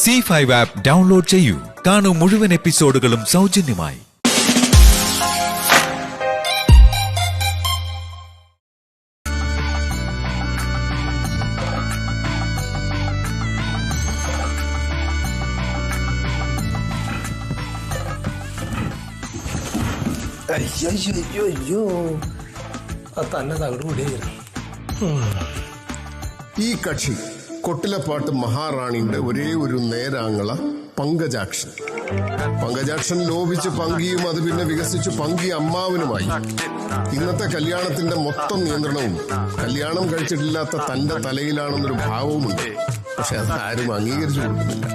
C5 app download ചെയ്യൂ. കാണൂ മുഴുവൻ എപ്പിസോഡുകളും സൗജന്യമായി. ഈ കക്ഷി കൊട്ടിലപ്പാട്ട് മഹാറാണിയുടെ ഒരേ ഒരു നേരാങ്ങള പങ്കജാക്ഷൻ. പങ്കജാക്ഷൻ ലോപിച്ച് പങ്കിയും അത് പിന്നെ വികസിച്ച് പങ്കി അമ്മാവനുമായി. ഇന്നത്തെ കല്യാണത്തിന്റെ മൊത്തം നിയന്ത്രണവും കല്യാണം കഴിച്ചിട്ടില്ലാത്ത തന്റെ തലയിലാണെന്നൊരു ഭാവവുമുണ്ട്. പക്ഷെ അത് ആരും അംഗീകരിച്ചു കൊടുക്കുന്നില്ല.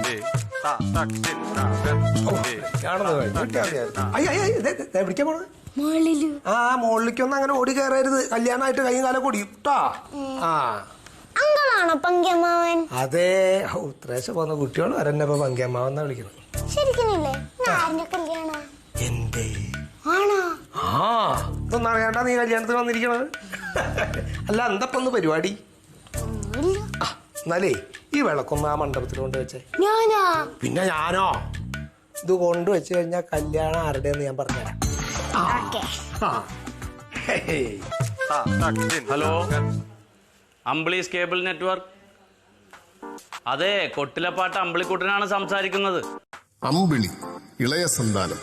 മോളിലേക്കൊന്നും അങ്ങനെ ഓടി കയറരുത്. കല്യാണമായിട്ട് കൈയും കാലം കൂടിയും കേട്ടോ. അതെ, ഉത്രേശ പോന്ന കുട്ടികൾ വരന്നെ ഇപ്പൊ പങ്കിയമ്മാവെന്നാ വിളിക്കുന്നത്. എന്റെ ഇതൊന്നും അറിയാണ്ടാ നീ കല്യാണത്തിന് വന്നിരിക്കണത്? അല്ല എന്തപ്പൊന്ന് പരിപാടി? എന്നാലേ ഈ വിളക്കൊന്ന് ആ മണ്ഡപത്തിൽ കൊണ്ടുവച്ചേ. പിന്നെ ഞാനോ ഇത് കൊണ്ടുവച്ചു കഴിഞ്ഞാൽ കല്യാണം ആരുടെയെന്ന് ഞാൻ പറഞ്ഞുതരാം. Hello, Ambili's cable network. അതെ, കൊട്ടിലപ്പാട്ട് അമ്പിളിക്കുട്ടനാണ് സംസാരിക്കുന്നത്. അമ്പിളി ഇളയ സന്താനം.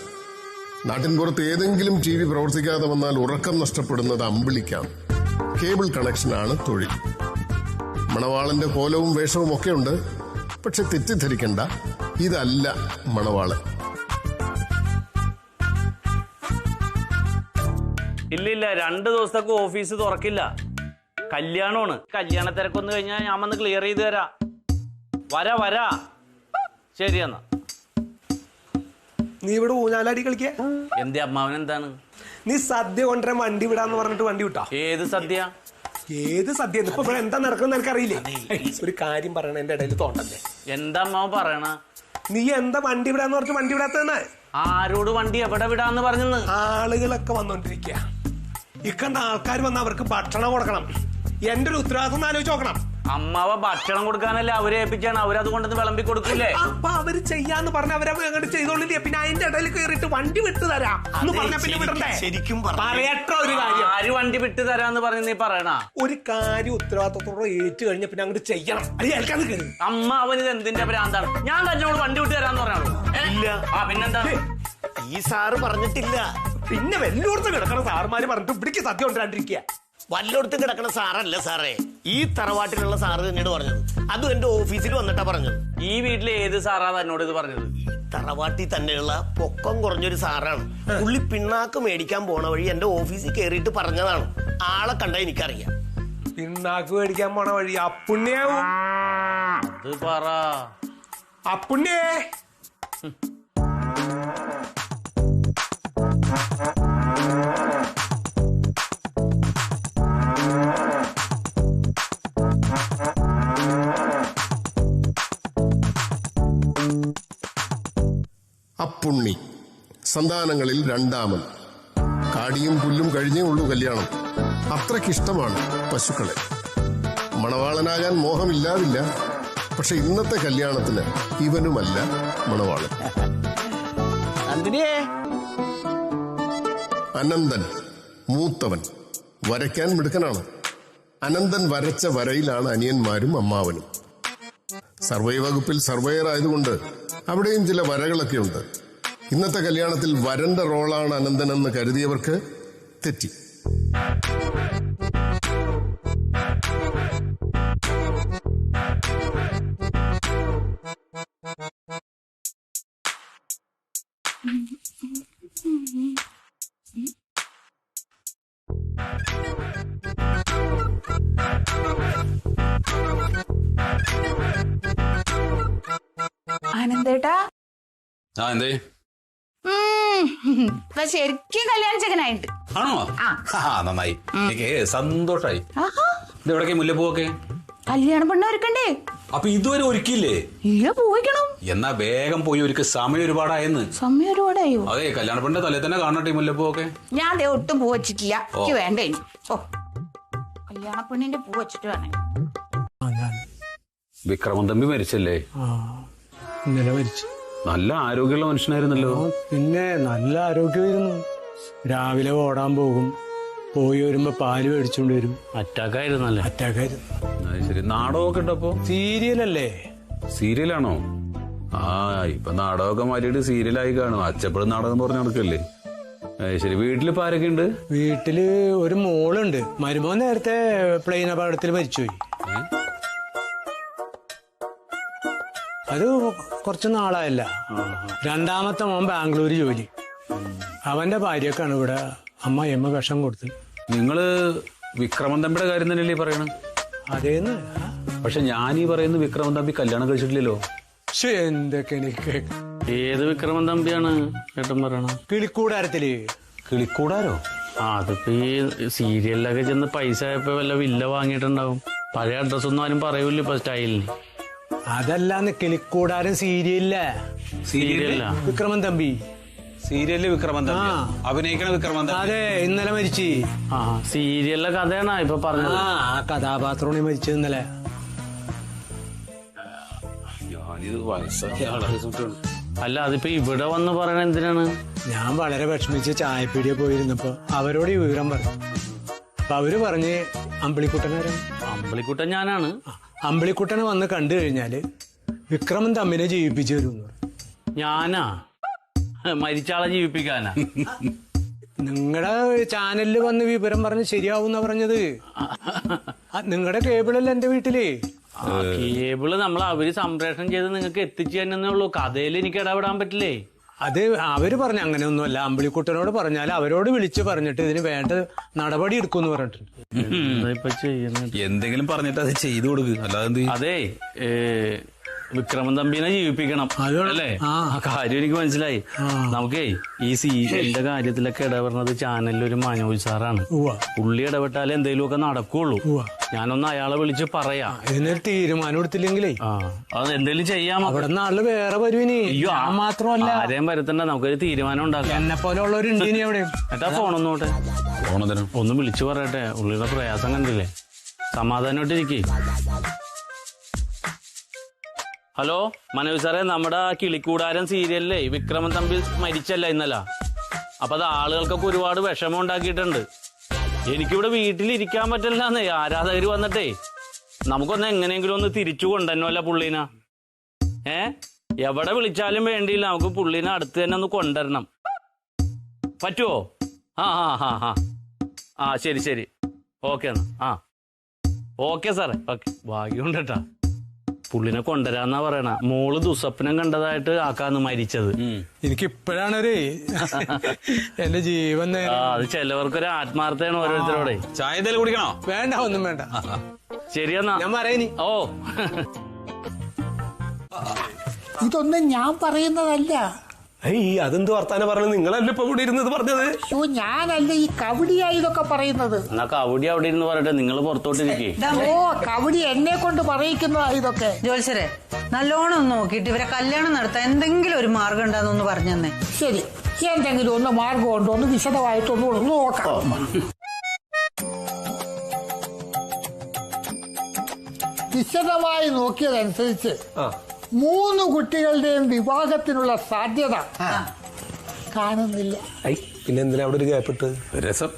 നാട്ടിൻപുറത്ത് ഏതെങ്കിലും TV പ്രവർത്തിക്കാതെ വന്നാൽ ഉറക്കം നഷ്ടപ്പെടുന്നത് അമ്പിളിക്കാണ്. കേബിൾ കണക്ഷനാണ് തൊഴിൽ. മണവാളന്റെ കോലവും വേഷവും ഒക്കെ ഉണ്ട്. പക്ഷെ തെറ്റിദ്ധരിക്കണ്ട, ഇതല്ല മണവാളൻ. ഇല്ലില്ല, 2 ദിവസത്തേക്ക് ഓഫീസ് തുറക്കില്ല. കല്യാണമാണ്. കല്യാണ തിരക്കൊന്നു കഴിഞ്ഞാൽ ഞാൻ വന്ന് ക്ലിയർ ചെയ്ത് തരാം. വരാ ശരി എന്നാ. നീ ഇവിടെ ഊഞ്ഞാലാടി കളിക്ക? എന്റെ അമ്മാവൻ എന്താണ്? നീ സദ്യ കൊണ്ടുവരാൻ വണ്ടി വിടാന്ന് പറഞ്ഞിട്ട് വണ്ടി വിട്ടാ? ഏത് സദ്യ? ഏത് സദ്യ? ഇപ്പൊ ഇവിടെ എന്താ നടക്കുന്നത് എനിക്കറിയില്ലേ. ഒരു കാര്യം പറയണ എന്റെ ഇടയിൽ തോണ്ടല്ലേ. എന്താ അമ്മാവൻ പറയണ? നീ എന്താ വണ്ടി വിടാന്ന് പറഞ്ഞിട്ട് വണ്ടി വിടാത്തന്നെ? ആരോട് വണ്ടി എവിടെ വിടാന്ന് പറഞ്ഞെന്ന്? ആളുകളൊക്കെ വന്നോണ്ടിരിക്കുക. ഇക്കണ്ട ആൾക്കാർ വന്ന് അവർക്ക് ഭക്ഷണം കൊടുക്കണം. എന്റെ ഒരു ഉത്തരവാദിത്വം ആലോചിച്ച് നോക്കണം. അമ്മാവ ഭക്ഷണം കൊടുക്കാനല്ലേ അവരെ ഏൽപ്പിച്ചാണ്. അവരത് കൊണ്ടത് വിളമ്പി കൊടുക്കൂലേ? അപ്പൊ അവര് ചെയ്യാന്ന് പറഞ്ഞ അവരെ അങ്ങോട്ട് ചെയ്തോളില്ലേ. പിന്നെ അതിന്റെ ഇടയിൽ കയറിയിട്ട് വണ്ടി വിട്ടു തരാം എന്ന് പറഞ്ഞ പിന്നെ വിടണ്ടേ? ശരിക്കും പറയട്ടെ ഒരു കാര്യം. ആര് വണ്ടി വിട്ടു തരാന്ന് പറഞ്ഞ് നീ പറയണ? ഒരു കാര്യം ഉത്തരവാദിത്വത്തോടെ ഏറ്റു കഴിഞ്ഞ പിന്നെ അങ്ങോട്ട് ചെയ്യണം. അമ്മാവൻ ഇത് എന്തിന്റെ ഭ്രാന്താണ്? ഞാൻ തന്നോട് വണ്ടി വിട്ടു തരാന്ന് പറഞ്ഞാണോ? ഇല്ല. പിന്നെന്താ? ഈ സാറ് പറഞ്ഞിട്ടില്ല. പിന്നെ വല്ലോടത്ത് കിടക്കണ സാറുമാര് പറഞ്ഞിട്ട് ഇവിടേക്ക് സദ്യ കൊണ്ടുവരാണ്ടിരിക്കുക. വല്ലോടത്ത് കിടക്കണ സാറല്ല സാറേ, ഈ തറവാട്ടിലുള്ള സാറ് തന്നെയാണ് പറഞ്ഞത്. അതും എന്റെ ഓഫീസിൽ വന്നിട്ടാ പറഞ്ഞത്. ഈ വീട്ടിലെ ഏത് സാറാ തന്നോട് ഇത് പറഞ്ഞത്? തറവാട്ടിൽ തന്നെയുള്ള പൊക്കം കുറഞ്ഞൊരു സാറാണ്. പുള്ളി പിണ്ണാക്ക് മേടിക്കാൻ പോണ വഴി എന്റെ ഓഫീസിൽ കയറിയിട്ട് പറഞ്ഞതാണ്. ആളെ കണ്ട എനിക്കറിയാം. പിണ്ണാക്ക് മേടിക്കാൻ പോണ വഴി അപ്പുണ്യാവും. അത് പറ. അപ്പുണ്യേ, അപ്പുണ്ണി സന്താനങ്ങളിൽ രണ്ടാമൻ. കാടിയും പുല്ലും കഴിഞ്ഞേ ഉള്ളൂ കല്യാണം. അത്രക്കിഷ്ടമാണ് പശുക്കളെ. മണവാളനാകാൻ മോഹമില്ലാതില്ല. പക്ഷെ ഇന്നത്തെ കല്യാണത്തിന് ഇവനുമല്ല മണവാളൻ. അനന്തൻ മൂത്തവൻ. വരയ്ക്കാൻ മിടുക്കനാണ്. അനന്തൻ വരച്ച വരയിലാണ് അനിയന്മാരും അമ്മാവനും. സർവേ വകുപ്പിൽ സർവേയർ ആയതുകൊണ്ട് അവിടെയും ചില വരകളൊക്കെ ഉണ്ട്. ഇന്നത്തെ കല്യാണത്തിൽ വരന്റെ റോളാണ് അനന്തൻ എന്ന് കരുതിയവർക്ക് തെറ്റി. ആനന്ദേട്ടാ, എന്തേ ശരിക്കും കല്യാണ ചെക്കനായിട്ട് ആണോ? നന്നായി, എനിക്ക് സന്തോഷായി. ഇതെവിടൊക്കെ മുല്ലപ്പൂവൊക്കെ? കല്യാണ പെണ്ണ് ഒരുക്കണ്ടേ? അപ്പൊ ഇതുവരെ ഒരുക്കില്ലേ? ഇല്ല, പോയിക്കണം. എന്നാ വേഗം പോയി ഒരുക്ക്. സമയം ഒരുപാടായെന്ന്. സമയം ഒരുപാടായോ? അതെ, കല്യാണ പെണ്ണിന്റെ തലേ തന്നെ കാണട്ടെ മുല്ലപ്പൂവൊക്കെ. ഞാൻ അതേ ഒട്ടും പൂ വെച്ചിട്ടില്ല. എനിക്ക് വേണ്ടേ. ഓ, കല്യാണ പെണ്ണിന്റെ പൂ വെച്ചിട്ട് വേണേ. വിക്രമൻ തമ്പി മരിച്ചല്ലേ? ഇന്നലെ മരിച്ചു. നല്ല ആരോഗ്യമുള്ള മനുഷ്യനായിരുന്നല്ലോ. പിന്നെ നല്ല ആരോഗ്യമായിരുന്നു. രാവിലെ ഓടാൻ പോകും, പോയി വരുമ്പോ പാല് മേടിച്ചോണ്ട് വരും. അറ്റാക്കായിരുന്നല്ലേ? അറ്റാക്കായിരുന്നു. ശരി. നാടകമൊക്കെ ഉണ്ടപ്പോ? സീരിയലല്ലേ? സീരിയലാണോ? ആ, ഇപ്പൊ നാടകമൊക്കെ മാറ്റിയിട്ട് സീരിയലായി കാണും. അച്ചപ്പഴും നാടകം പറഞ്ഞ് നടക്കല്ലേ? ശരി. വീട്ടിലിപ്പോ ആരൊക്കെ ഉണ്ട്? വീട്ടില് ഒരു മോളുണ്ട്. മരുമോൻ നേരത്തെ പ്ലെയിൻ അപകടത്തിൽ മരിച്ചുപോയി. അത് കുറച്ച് നാളായല്ല. രണ്ടാമത്തെ മോൻ ബാംഗ്ലൂര് ജോലി. അവന്റെ ഭാര്യക്കാണ് ഇവിടെ അമ്മ വിഷം കൊടുത്ത്. നിങ്ങള് വിക്രമൻ തമ്പിയുടെ കാര്യം തന്നെയല്ലേ പറയണം? അതേന്ന്. പക്ഷെ ഞാനീ പറയുന്ന വിക്രമൻ തമ്പി കല്യാണം കഴിച്ചിട്ടില്ലല്ലോ. എന്തൊക്കെ എനിക്ക്. ഏത് വിക്രമൻ തമ്പിയാണ് ചേട്ടൻ പറയണ? കിളിക്കൂടാരത്തില്. കിളിക്കൂടാരോ? ആ, അതിപ്പോ ഈ സീരിയലിലൊക്കെ ചെന്ന് പൈസ ആയപ്പോ വല്ല വില്ല വാങ്ങിയിട്ടുണ്ടാവും. പഴയ അഡ്രസ്സൊന്നും ആരും പറയൂല ഇപ്പൊ സ്റ്റൈലിന്. അതല്ലാന്ന് കിളിക്കൂടാരൻ സീരിയലില്ല. സീരിയല്ല വിക്രമൻ തമ്പി. സീരിയലില് വിക്രമൻ തമ്പി അഭിനയിക്കണ വിക്രമൻ തമ്പി. അതെ, ഇന്നലെ മരിച്ചു. ആ, സീരിയലിലെ കഥയാണോ ഇപ്പൊ പറഞ്ഞത്? ആ കഥാപാത്രമാണ് മരിച്ചത് ഇന്നലെ. അല്ല, അതിപ്പോ ഇവിടെ വന്ന് പറയണ എന്തിനാണ്? ഞാൻ വളരെ വിഷമിച്ച് ചായപ്പീടിയെ പോയിരുന്നപ്പോ അവരോട് ഈ വിവരം പറഞ്ഞു. അപ്പൊ അവര് പറഞ്ഞ് അമ്പിളിക്കുട്ടനാരാണ്. അമ്പിളിക്കുട്ടൻ ഞാനാണ്. അമ്പിളിക്കുട്ടനെ വന്ന് കണ്ടു കഴിഞ്ഞാല് വിക്രമൻ തമ്മിനെ ജീവിപ്പിച്ചു തരും. ഞാനാ? മരിച്ചാളെ ജീവിപ്പിക്കാനാ? നിങ്ങളുടെ ചാനലിൽ വന്ന് വിവരം പറഞ്ഞ് ശരിയാവുന്ന പറഞ്ഞത്. നിങ്ങളുടെ കേബിളല്ല എന്റെ വീട്ടില്. കേബിള് അവര് സംപ്രേഷണം ചെയ്ത് നിങ്ങൾക്ക് എത്തിച്ചു തന്നെ ഉള്ളൂ. കഥയിൽ എനിക്ക് ഇടപെടാൻ പറ്റില്ലേ? അത് അവര് പറഞ്ഞ അങ്ങനെയൊന്നുമല്ല. അമ്പിളിക്കുട്ടനോട് പറഞ്ഞാൽ അവരോട് വിളിച്ചു പറഞ്ഞിട്ട് ഇതിന് വേണ്ട നടപടി എടുക്കുമെന്ന് പറഞ്ഞിട്ടുണ്ട്. എന്തെങ്കിലും പറഞ്ഞിട്ട് അത് ചെയ്തു കൊടുക്കുക. അല്ലാതെ അതെ, വിക്രമൻ തമ്പീനെ ജീവിപ്പിക്കണം അല്ലേ? ആ കാര്യം എനിക്ക് മനസ്സിലായി. നമുക്കേ ഈ സീരിയലിന്റെ കാര്യത്തിലൊക്കെ ഇടപെടുന്നത് ചാനലിലൊരു മനോജ് സാറാണ്. പുള്ളി ഇടപെട്ടാലേ എന്തെങ്കിലുമൊക്കെ നടക്കുള്ളൂ. ഞാനൊന്ന് അയാളെ വിളിച്ച് പറയാം. ഇതിനൊരു തീരുമാനം എടുത്തില്ലെങ്കിലേ അത് എന്തെങ്കിലും ചെയ്യാം. അവിടെ നാട്ടില് വേറെ വരുവിനി. അയ്യോ, മാത്രമല്ല ആരെയും വരുത്തണ്ട, നമുക്കൊരു തീരുമാനം ഉണ്ടാക്കാം. എന്നെ പോലെ ഉള്ളവരുണ്ട് ഇനി അവിടെ. ഏട്ടാ, ഫോണൊന്നോട്ടെ. ഒന്ന് വിളിച്ചു പറയട്ടെ. ഉള്ളിയുടെ പ്രയാസം കണ്ടില്ലേ? സമാധാനമായിട്ടിരിക്കേ. ഹലോ മനോജ് സാറേ, നമ്മുടെ കിളിക്കൂടാരൻ സീരിയലിലെ വിക്രമൻ തമ്പി മരിച്ചല്ല ഇന്നലെ. അപ്പൊ അത് ആളുകൾക്കൊക്കെ ഒരുപാട് വിഷമം ഉണ്ടാക്കിയിട്ടുണ്ട്. എനിക്കിവിടെ വീട്ടിലിരിക്കാൻ പറ്റില്ലെന്നേ. ആരാധകര് വന്നിട്ടേ നമുക്കൊന്ന് എങ്ങനെയെങ്കിലും ഒന്ന് തിരിച്ചു കൊണ്ടുവന്നല്ല പുള്ളീന. എവിടെ വിളിച്ചാലും വേണ്ടിയില്ല, നമുക്ക് പുള്ളീനെ അടുത്ത് തന്നെ ഒന്ന് കൊണ്ടുവരണം. പറ്റുമോ? ആ ശരി ശരി. ഓക്കെ എന്നാ. ഓക്കെ സാറേ. ഓക്കെ. ഭാഗ്യമുണ്ട് കേട്ടാ. പുള്ളിനെ കൊണ്ടുവരാന്നാ പറയണ. മോള് ദുസ്വപ്നം കണ്ടതായിട്ട് ആക്കാന്ന് മരിച്ചത്. എനിക്കിപ്പോഴാണൊരു എന്റെ ജീവൻ. അത് ചിലവർക്കൊരു ആത്മാർത്ഥയാണ് ഓരോരുത്തരോടെ. ചായ എന്തെങ്കിലും കുടിക്കണോ? വേണ്ട, ഒന്നും വേണ്ട. ശരിയെന്നാ ഞാൻ പറയുന്നു. ഓ, ഇതൊന്നും ഞാൻ പറയുന്നതല്ല. അതെന്ത് വർത്താനം പറഞ്ഞു? നിങ്ങളല്ലേ ഇപ്പൊ ഇവിടെ ഇരുന്നത് പറഞ്ഞത്? ഞാനല്ല, ഈ കവടിയാ ഇതൊക്കെ പറയുന്നത്. എന്നാ കവടി അവിടെ ഇരുന്ന് പറയട്ടെ, നിങ്ങൾ പുറത്തോട്ടിരിക്കേ. ഓ, കവടി എന്നെ കൊണ്ട് പറയിക്കുന്നതാ ഇതൊക്കെ. ജോത്സരെ, നല്ലോണം ഒന്ന് നോക്കിയിട്ട് ഇവരെ കല്യാണം നടത്താൻ എന്തെങ്കിലും ഒരു മാർഗം ഉണ്ടാന്ന് പറഞ്ഞു തന്നെ. ശരി, എന്തെങ്കിലും ഒന്ന് മാർഗം ഉണ്ടോ ഒന്ന് വിശദമായിട്ടൊന്നും നോക്കാം. വിശദമായി നോക്കിയതനുസരിച്ച് 3 കുട്ടികളുടെയും വിവാഹത്തിനുള്ള സാധ്യത കാണുന്നില്ല. പിന്നെ എന്തിനാ അവിടെ ഒരു ഗ്യാപ്പിട്ട്? രസം.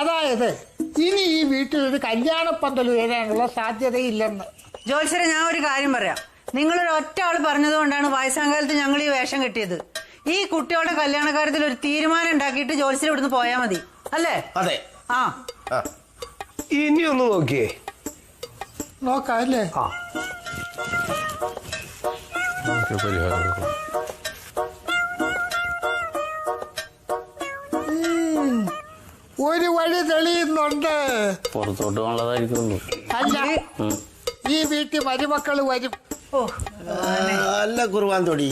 അതായത് ഇനി ഈ വീട്ടിലൊരു കല്യാണപ്പന്തൽ വരാനുള്ള സാധ്യതയില്ലെന്ന്. ജോത്സരെ, ഞാൻ ഒരു കാര്യം പറയാം. നിങ്ങളൊരു ഒറ്റ ആള് പറഞ്ഞതുകൊണ്ടാണ് വയസ്സാങ്കാലത്ത് ഞങ്ങൾ ഈ വേഷം കെട്ടിയത്. ഈ കുട്ടികളുടെ കല്യാണക്കാര്യത്തിൽ ഒരു തീരുമാനം ഉണ്ടാക്കിയിട്ട് ജോത്സരെ ഇവിടുന്ന് പോയാൽ മതി, അല്ലേ? അതെ. ഇനി ഒന്ന് നോക്കിയേ. നോക്കാം അല്ലേ? ഒരു വഴി തെളിയുന്നുണ്ട്. പുറത്തോട്ട് പോകാനുള്ളതായിരിക്കുള്ളൂ. അല്ല, ഈ വീട്ടിൽ മരുമക്കള് വരും. അല്ല കുർബാൻ തൊടി,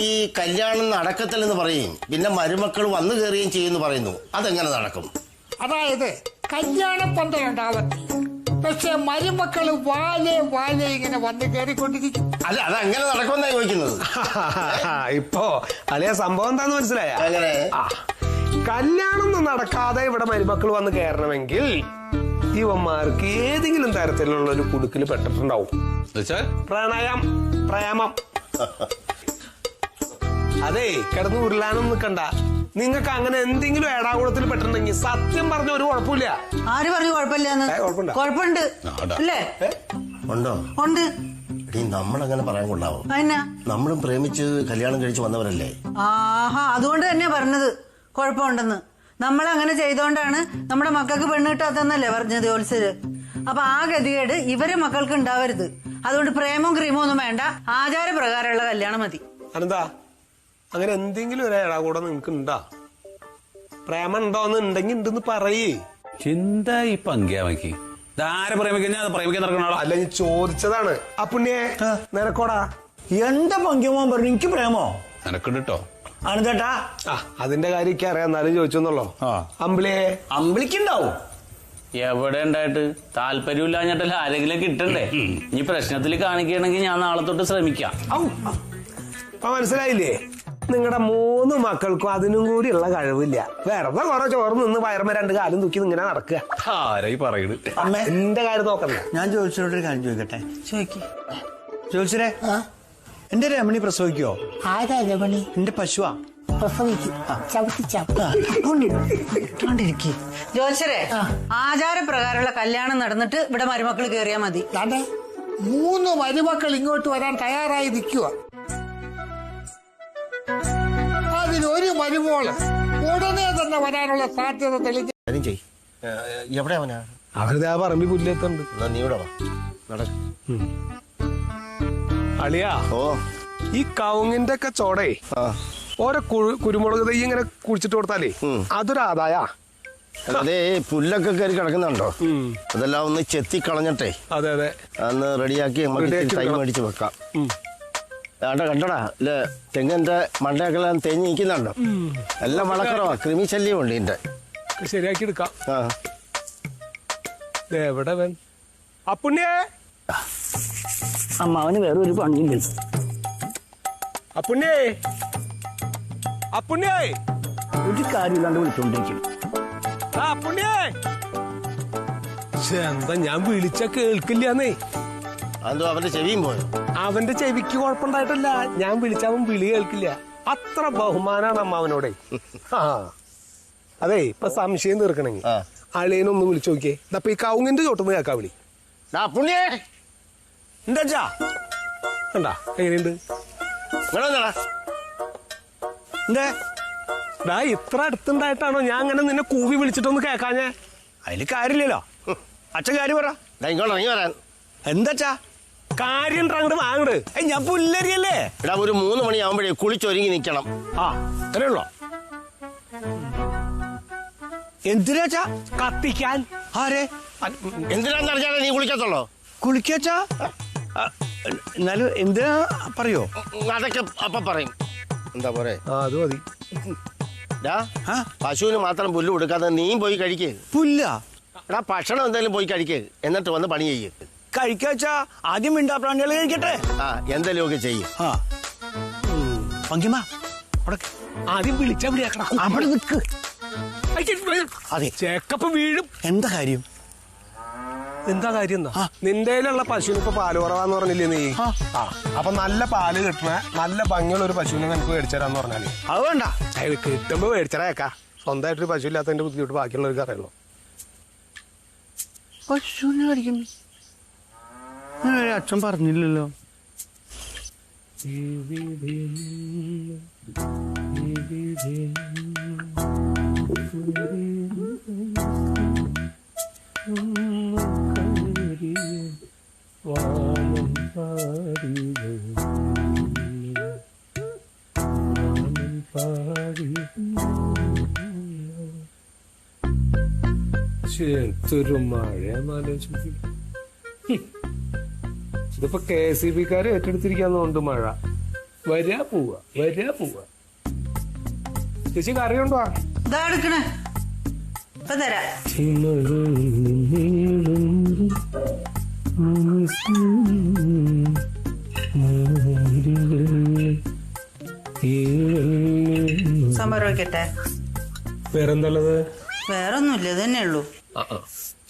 ഈ കല്യാണം നടക്കത്തില്ലെന്ന് പറയും, പിന്നെ മരുമക്കൾ വന്നു കയറുകയും ചെയ്യുമെന്ന് പറയുന്നു. അതെങ്ങനെ നടക്കും? അതായത് കല്യാണപ്പന്തൽ ഉണ്ടാവട്ടെ, പക്ഷെ മരുമക്കള് വാലേ ഇങ്ങനെ വന്ന് കയറിക്കൊണ്ടിരിക്കും. അല്ല, അതെങ്ങനെ നടക്കുമെന്നാണ് ചോദിക്കുന്നത്. ഇപ്പോ അല്ലെ സംഭവം എന്താന്ന് മനസ്സിലായ? അങ്ങനെ കല്യാണം ഒന്നും നടക്കാതെ ഇവിടെ മരുമക്കൾ വന്ന് കയറണമെങ്കിൽ ഇവന്മാർക്ക് ഏതെങ്കിലും തരത്തിലുള്ള ഒരു കുടുക്കിൽ പെട്ടിട്ടുണ്ടാവും. പ്രേമം. അതേ കിടന്ന് ഉരുളാനൊന്നും നിൽക്കണ്ട. നിങ്ങൾക്ക് അങ്ങനെ എന്തെങ്കിലും ഏടാകൂടത്തിൽ പെട്ടിട്ടുണ്ടെങ്കിൽ സത്യം പറഞ്ഞ ഒരു കുഴപ്പമില്ല. ആര് പറഞ്ഞു കുഴപ്പമില്ലാന്ന്? കുഴപ്പമുണ്ട് അല്ലേ? ഉണ്ടോ? ഉണ്ട്. നമ്മളങ്ങനെ പറയാൻ കൊള്ളാവോ? അതിനാ നമ്മളും പ്രേമിച്ച് കല്യാണം കഴിച്ച് വന്നവരല്ലേ? ആഹാ, അതുകൊണ്ട് തന്നെ പറഞ്ഞത് കുഴപ്പമുണ്ടെന്ന്. നമ്മളങ്ങനെ ചെയ്തോണ്ടാണ് നമ്മുടെ മക്കൾക്ക് പെണ്ണ് കിട്ടാത്തന്നല്ലേ പറഞ്ഞത് ജോത്സ്യര്. അപ്പൊ ആ ഗതികേട് ഇവരെ മക്കൾക്ക് ഉണ്ടാവരുത്. അതുകൊണ്ട് പ്രേമവും ക്രീമോ ഒന്നും വേണ്ട, ആചാരപ്രകാരമുള്ള കല്യാണം മതി. അനന്താ, അങ്ങനെ എന്തെങ്കിലും ഒരു ഏടാകൂടം നിങ്ങക്ക് ഉണ്ടാ? പ്രേമം ഉണ്ടോന്ന് ഉണ്ടെങ്കിൽ ഉണ്ടെന്ന് പറയേ. ചിന്ത ഈ പങ്കിയാമക്ക് ആരെ പ്രേമിക്കാൻ പ്രേമിക്കാൻ നടക്കണോ? അല്ല, ഞാൻ ചോദിച്ചതാണ്. അപ്പുണ്ണിയെ നിനക്കോടാ? എന്റെ പങ്കിയമ്മ പറഞ്ഞു എനിക്ക് പ്രേമോ? നിനക്കുണ്ട് കേട്ടോ അനന്തേട്ടാ. അതിന്റെ കാര്യം എനിക്ക് അറിയാം, എന്നാലും ചോദിച്ചെന്നുള്ളോ. അമ്പിളിയെ അമ്പിളിക്കുണ്ടാവും. എവിടെ ഉണ്ടായിട്ട് താല്പര്യമില്ലാഞ്ഞിട്ടല്ല, ആരെങ്കിലും കിട്ടണ്ടേ? ഈ പ്രശ്നത്തിൽ കാണിക്കുകയാണെങ്കിൽ ഞാൻ നാളെ തൊട്ട് ശ്രമിക്കാം. അപ്പൊ മനസ്സിലായില്ലേ? നിങ്ങളുടെ 3 മക്കൾക്കും അതിനും കൂടിയുള്ള കഴിവില്ല. വെറുതെ കുറെ ചോറ് നിന്ന് വയറുമ്പോ 2 കാലും തൂക്കി ഇങ്ങനെ നടക്കുക. ആരായി പറയുന്നത്? അമ്മേ, എന്റെ കാര്യം നോക്കണ്ട. ഞാൻ ജോത്സ്യരോടൊരു കാര്യം ചോദിക്കട്ടെ? ജോത്സ്യരെ, എന്റെ രമണി പ്രസവിക്കോ? ആരാ രമണി? എന്റെ പശുവാ. പ്രസവിക്കും. ജോത്സ്യരെ, ആചാരപ്രകാരമുള്ള കല്യാണം നടന്നിട്ട് ഇവിടെ മരുമക്കൾ കയറിയാ മതി. 3 മരുമക്കൾ ഇങ്ങോട്ട് വരാൻ തയ്യാറായി നിൽക്കുക. അതിലൊരു മരുമോള് ഉടനെ തന്നെ വരാനുള്ള സാധ്യത തെളിഞ്ഞു. എവിടെ അവനാ? അവരുടെ ആ പറമ്പി പുല്ലെത്തുണ്ട്. നീ ഇവിടെ വാ, നടക്ക്. അളിയാ, ഈ കവുങ്ങിന്റെ ഒക്കെ ചോടേ ഓരോ കുരുമുളക് തൈ ഇങ്ങനെ കുഴിച്ചിട്ട് കൊടുത്താലേ അതൊരു ആദായ. അതേ പുല്ലൊക്കെ കയറി കിടക്കുന്നുണ്ടോ? അതെല്ലാം ഒന്ന് ചെത്തി കളഞ്ഞിട്ടേ അതെ അതെ അന്ന് റെഡിയാക്കി തൈ മേടിച്ച് വെക്കാം. കണ്ടോടാ, ഇല്ല തെങ്ങിന്റെ മണ്ടയൊക്കെ തേഞ്ഞ് നിൽക്കുന്നുണ്ടോ? എല്ലാം വളക്കറവാ, കൃമി ശല്യമുണ്ട് ഇതിന്റെ. ശരിയാക്കി എടുക്കാം. എവിടെ വേൻ അപ്പുണ്ണിയേ? അമ്മാവന് വേറെ ഒരു പണിയില്ല. അപ്പുണ്ണിയേ, അപ്പുണ്ണിയേ, ഒരു കാര്യമില്ലാണ്ട് വിളിച്ചോണ്ടിരിക്കും. അപ്പുണ്ണിയേ, എന്താ ഞാൻ വിളിച്ച കേൾക്കില്ലാന്നേ. അതോ അവന്റെ ചെവിയും പോയോ? അവന്റെ ചെവിക്ക് കുഴപ്പമുണ്ടായിട്ടല്ല, ഞാൻ വിളിച്ച അവൻ വിളി കേൾക്കില്ല. അത്ര ബഹുമാനാണ് അമ്മാവനോടെ. അതെ, ഇപ്പൊ സംശയം തീർക്കണെങ്കിൽ അളിയനൊന്ന് വിളിച്ചു നോക്കിയേ. ഇതപ്പൊ ഈ കവുങ്ങിന്റെ ചോട്ടൊന്ന് കേൾക്കാ വിളി. എന്താ കണ്ടാ എങ്ങനെയുണ്ട്? ഇത്ര അടുത്തുണ്ടായിട്ടാണോ ഞാൻ അങ്ങനെ നിന്നെ കൂവി വിളിച്ചിട്ടൊന്ന് കേക്കാഞ്ഞേ? അതില് കാര്യമില്ലല്ലോ. അച്ഛൻ കാര്യം പറ. ഇറങ്ങി വരാൻ. എന്താ കാര്യം അങ്ങോട്ട് വാങ്ങട്. ഞാൻ പുല്ലരിയല്ലേ? എടാ, ഒരു 3 മണിയാവുമ്പോഴേ കുളിച്ചൊരുങ്ങി നിക്കണം. അത്രയുള്ളോ? എന്തിനാച്ചാ? കത്തിക്കാൻ. ആരെ? എന്തിനാന്ന് അറിഞ്ഞാലേ നീ കുളിക്കത്തുള്ളോ? കുളിക്കാച്ചാ? എന്നാലും എന്തിനാ പറയോ? അതൊക്കെ അപ്പൊ പറയും. എന്താ പോരെ? അത് മതി. പശുവിന് മാത്രം പുല്ല് കൊടുക്കാതെ നീയും പോയി കഴിക്കേ. പുല്ല? എടാ, ഭക്ഷണം എന്തായാലും പോയി കഴിക്കേ, എന്നിട്ട് വന്ന് പണി ചെയ്യേ. കഴിക്കാച്ചാ ആദ്യം മിണ്ടാപ്രാണികൾ കഴിക്കട്ടെ. എന്തെങ്കിലും ഒക്കെ ചെയ്യും. പങ്കിമ ആദ്യം വിളിച്ചാ വിളിയാക്കണം. അവിടെ നിൽക്ക്. അതെ, ചേക്കപ്പ് വീഴും. എന്താ കാര്യം? എന്താ കാര്യം എന്നാ? നിന്റെ കയ്യിലുള്ള പശുവിന് ഇപ്പൊ പാല് കുറവാന്ന് പറഞ്ഞില്ലേ നീ? അപ്പൊ നല്ല പാല് കിട്ടണ നല്ല ഭംഗിയുള്ള ഒരു പശുവിനെ നിനക്ക് മേടിച്ചരാന്ന് പറഞ്ഞാല് അത് വേണ്ട. കിട്ടുമ്പോ മേടിച്ചേക്കാ. സ്വന്തമായിട്ടൊരു പശു ഇല്ലാത്തതിന്റെ ബുദ്ധിമുട്ട് ബാക്കിയുള്ളവർക്ക് അറിയുള്ളൂ. പശുവിനെ മേടിക്കുന്നു അച്ഛൻ പറഞ്ഞില്ലല്ലോ. എന്തൊരു മഴയാലോചിച്ചു. ഇതിപ്പോ KCB-ക്കാര് ഏറ്റെടുത്തിരിക്കാന്നുണ്ട് മഴ. വരാ പോവാ. ചേച്ചി കറിയുണ്ടോ? ഇതാ എടുക്കണേ, ഇപ്പൊ തരാം. സാമ്പാർ വയ്ക്കട്ടെ? വേറെന്താള്ളത്? വേറൊന്നുമില്ല, ഇത് തന്നെ ഉള്ളൂ.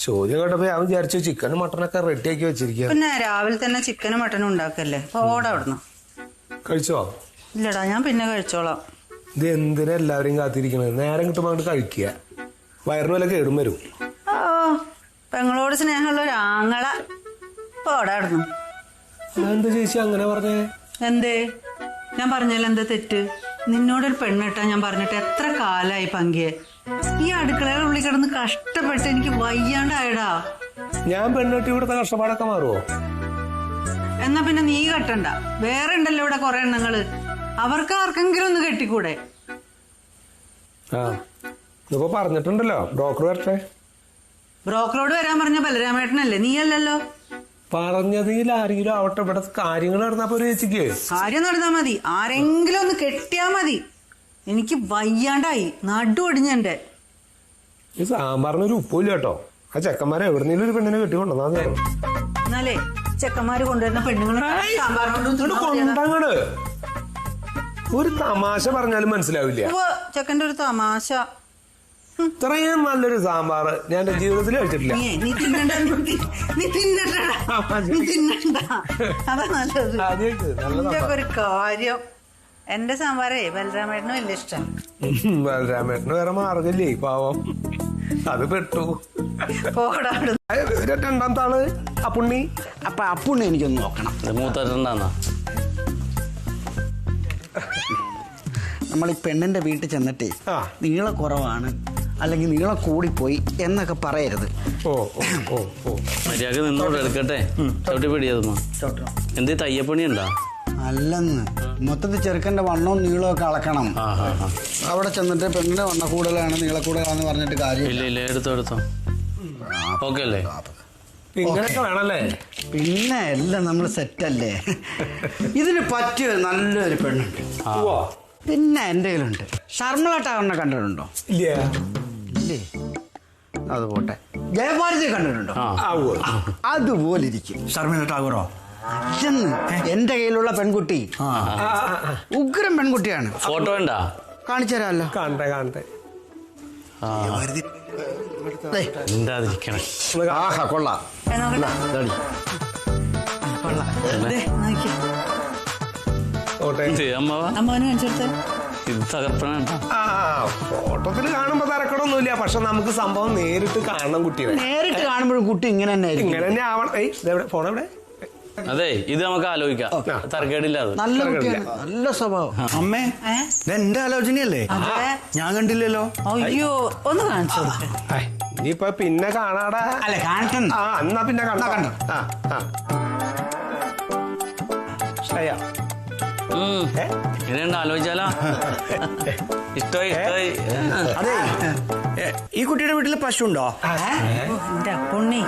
ചോദ്യം കേട്ടപ്പോ ഞാൻ വിചാരിച്ചു ചിക്കനും മട്ടനൊക്കെ റെഡിയാക്കി വെച്ചിരിക്കുക. പിന്നെ രാവിലെ തന്നെ ചിക്കനും മട്ടനും ഉണ്ടാക്കല്ലേ, അപ്പൊ ഓടാ അവിടുന്ന്. കഴിച്ചോ? ഇല്ലടാ, ഞാൻ പിന്നെ കഴിച്ചോളാം. ഇത് എന്തിനാ എല്ലാവരെയും കാത്തിരിക്കണത്? നേരം കിട്ടുമ്പോൾ അങ്ങോട്ട് കഴിക്കുക. വയറിന് വല്ല കേടും വരും. ഓ, പെങ്ങളോട് സ്നേഹമുള്ള ഒരു ആങ്ങള ഓടാടുന്നു. എന്താ ചേച്ചി അങ്ങനെ പറഞ്ഞേ? എന്തേ? ഞാൻ പറഞ്ഞല്ലോ എന്താ തെറ്റ്? നിന്നോടൊരു പെണ്ണിട്ടാ ഞാൻ പറഞ്ഞിട്ട് എത്ര കാലായി പങ്കിയെ. ഈ അടുക്കളയുടെ ഉള്ളിൽ കിടന്ന് കഷ്ടപ്പെട്ട് എനിക്ക് വയ്യാണ്ടായടാ. ഞാൻ പെണ്ണിട്ട് ഇവിടുത്തെ കഷ്ടപ്പാടൊക്കെ മാറുമോ? എന്നാ പിന്നെ നീ കെട്ടണ്ട. വേറെ ഉണ്ടല്ലോ ഇവിടെ കുറെ എണ്ണങ്ങള്. അവർക്ക് ആർക്കെങ്കിലും ഒന്ന് കെട്ടിക്കൂടെ? ആ, ഇതിപ്പോ പറഞ്ഞിട്ടുണ്ടല്ലോ ബ്രോക്കർ വരട്ടെ. ബ്രോക്കറോട് വരാൻ പറഞ്ഞ ബലരാമേട്ടനല്ലേ, നീയല്ലല്ലോ. പറഞ്ഞതിൽ ആരെങ്കിലും ആവട്ടെ, ഇവിടെ കാര്യങ്ങൾ നടന്നപ്പോ ഒരു ചേച്ചിക്ക് കാര്യം നടന്നാ മതി. ആരെങ്കിലും ഒന്ന് കെട്ടിയാ മതി. എനിക്ക് വയ്യാണ്ടായി, നടു ഒടിഞ്ഞെന്റെ. ഈ സാമ്പാറിനൊരു ഉപ്പില്ല കേട്ടോ. ആ ചെക്കന്മാരെ എവിടെന്നെങ്കിലും ഒരു പെണ്ണിനെ കെട്ടിക്കൊണ്ടെന്നാ നേരം. എന്നാലേ ചെക്കന്മാര് കൊണ്ടുവരുന്ന പെണ്ണുങ്ങള് കൊണ്ടങ്ങട് ഒരു തമാശ പറഞ്ഞാലും മനസ്സിലാവില്ല. ചെക്കന്റെ ഒരു തമാശ. ഇത്രയും നല്ലൊരു സാമ്പാർ ഞാൻ എന്റെ ജീവിതത്തിൽ കഴിച്ചിട്ടില്ല. നീ തിന്നണ്ട, നീ തിന്നണ്ടടാ, നീ തിന്നണ്ട. അതാ നല്ലത്. ഇതിന്റെ ഒരു കാര്യം, എന്റെ സാമ്പാറേ ബലരാമേട്ടന് വലിയ ഇഷ്ടം. ബലരാമേട്ടന് വേറെ മാർഗല്ലേ, പാവം. അത് പെട്ടു. രണ്ടാമത്തെ ആള് അപ്പുണ്ണി. അപ്പൊ അപ്പുണ്ണി എനിക്കൊന്ന് നോക്കണം. മൂത്തണ്ടാന്നാ നമ്മൾ ഈ പെണ്ണിന്റെ വീട്ടിൽ ചെന്നിട്ടേ നീളം കുറവാണ് അല്ലെങ്കിൽ നീളം കൂടിപ്പോയി എന്നൊക്കെ പറയരുത്. മര്യാദ നിന്നോട് എടുക്കട്ടെ. ചവിട്ടി പിടിയതുമ്മ എന്തേ തയ്യപ്പണി ഉണ്ടാ? അല്ലെന്ന്, മൊത്തത്തിൽ ചെറുക്കന്റെ വണ്ണവും നീളവും ഒക്കെ അളക്കണം. അവിടെ ചെന്നിട്ട് പെണ്ണിന്റെ വണ്ണ കൂടുതലാണ് നീളക്കൂടുതലാന്ന് പറഞ്ഞിട്ട് കാര്യം ഇല്ല. ഇല്ല, എടുത്തോ. ഓക്കെ അല്ലേ? ഇങ്ങനെയൊക്കെ വേണല്ലേ? പിന്നെ എല്ലാം നമ്മൾ സെറ്റല്ലേ. ഇതിന് പറ്റിയ നല്ലൊരു പെണ്ണുണ്ട്. പിന്നെ എന്റെ കയ്യിലുണ്ട്. ഷർമിള കണ്ടിട്ടുണ്ടോ? ഇല്ലേ? അത് പോട്ടെ. ജയഭാരതി കണ്ടിട്ടുണ്ടോ? അതുപോലെ ഇരിക്കും ഷർമിള ടാഗോറോ. എന്റെ കയ്യിലുള്ള പെൺകുട്ടി ഉഗ്രം പെൺകുട്ടിയാണ്. ഫോട്ടോ ഉണ്ടാ? കാണിച്ചു തരാമല്ലോ. കാണട്ടെ. എന്താതിരിക്കണേ. ആഹാ, കൊള്ളാം. അമ്മാവന് കാണിച്ചെടുത്ത്. ഇത് തകർപ്പണ. ഫോട്ടോത്തിൽ കാണുമ്പോ തരക്കടൊന്നുമില്ല. പക്ഷെ നമുക്ക് സംഭവം നേരിട്ട് കാണണം. കുട്ടിയെ നേരിട്ട് കാണുമ്പോഴും കുട്ടി ഇങ്ങനെ തന്നെ ഇങ്ങനെ തന്നെ ആവണം. ഫോൺ എവിടെ? അതെ, ഇത് നമുക്ക് ആലോചിക്കാം. തർക്കേടില്ല. അത് നല്ല കുട്ടിയാണ്, നല്ല സ്വഭാവം. അമ്മേ, എന്റെ ആലോചനയല്ലേ? ഞാൻ കണ്ടില്ലല്ലോ. അയ്യോ, ഒന്ന് കാണിച്ചു. ഇനിയിപ്പൊ പിന്നെ കാണാടാ. അല്ലെ കാണട്ടെ. എന്നാ പിന്നെ കണ്ടോ. ഇങ്ങനെയുണ്ട്, ആലോചിച്ചാലോ? ഇഷ്ടമായി. അതെ, ഈ കുട്ടിയുടെ വീട്ടില് പശു ഉണ്ടോ? എന്റെ പൊണ്ണി.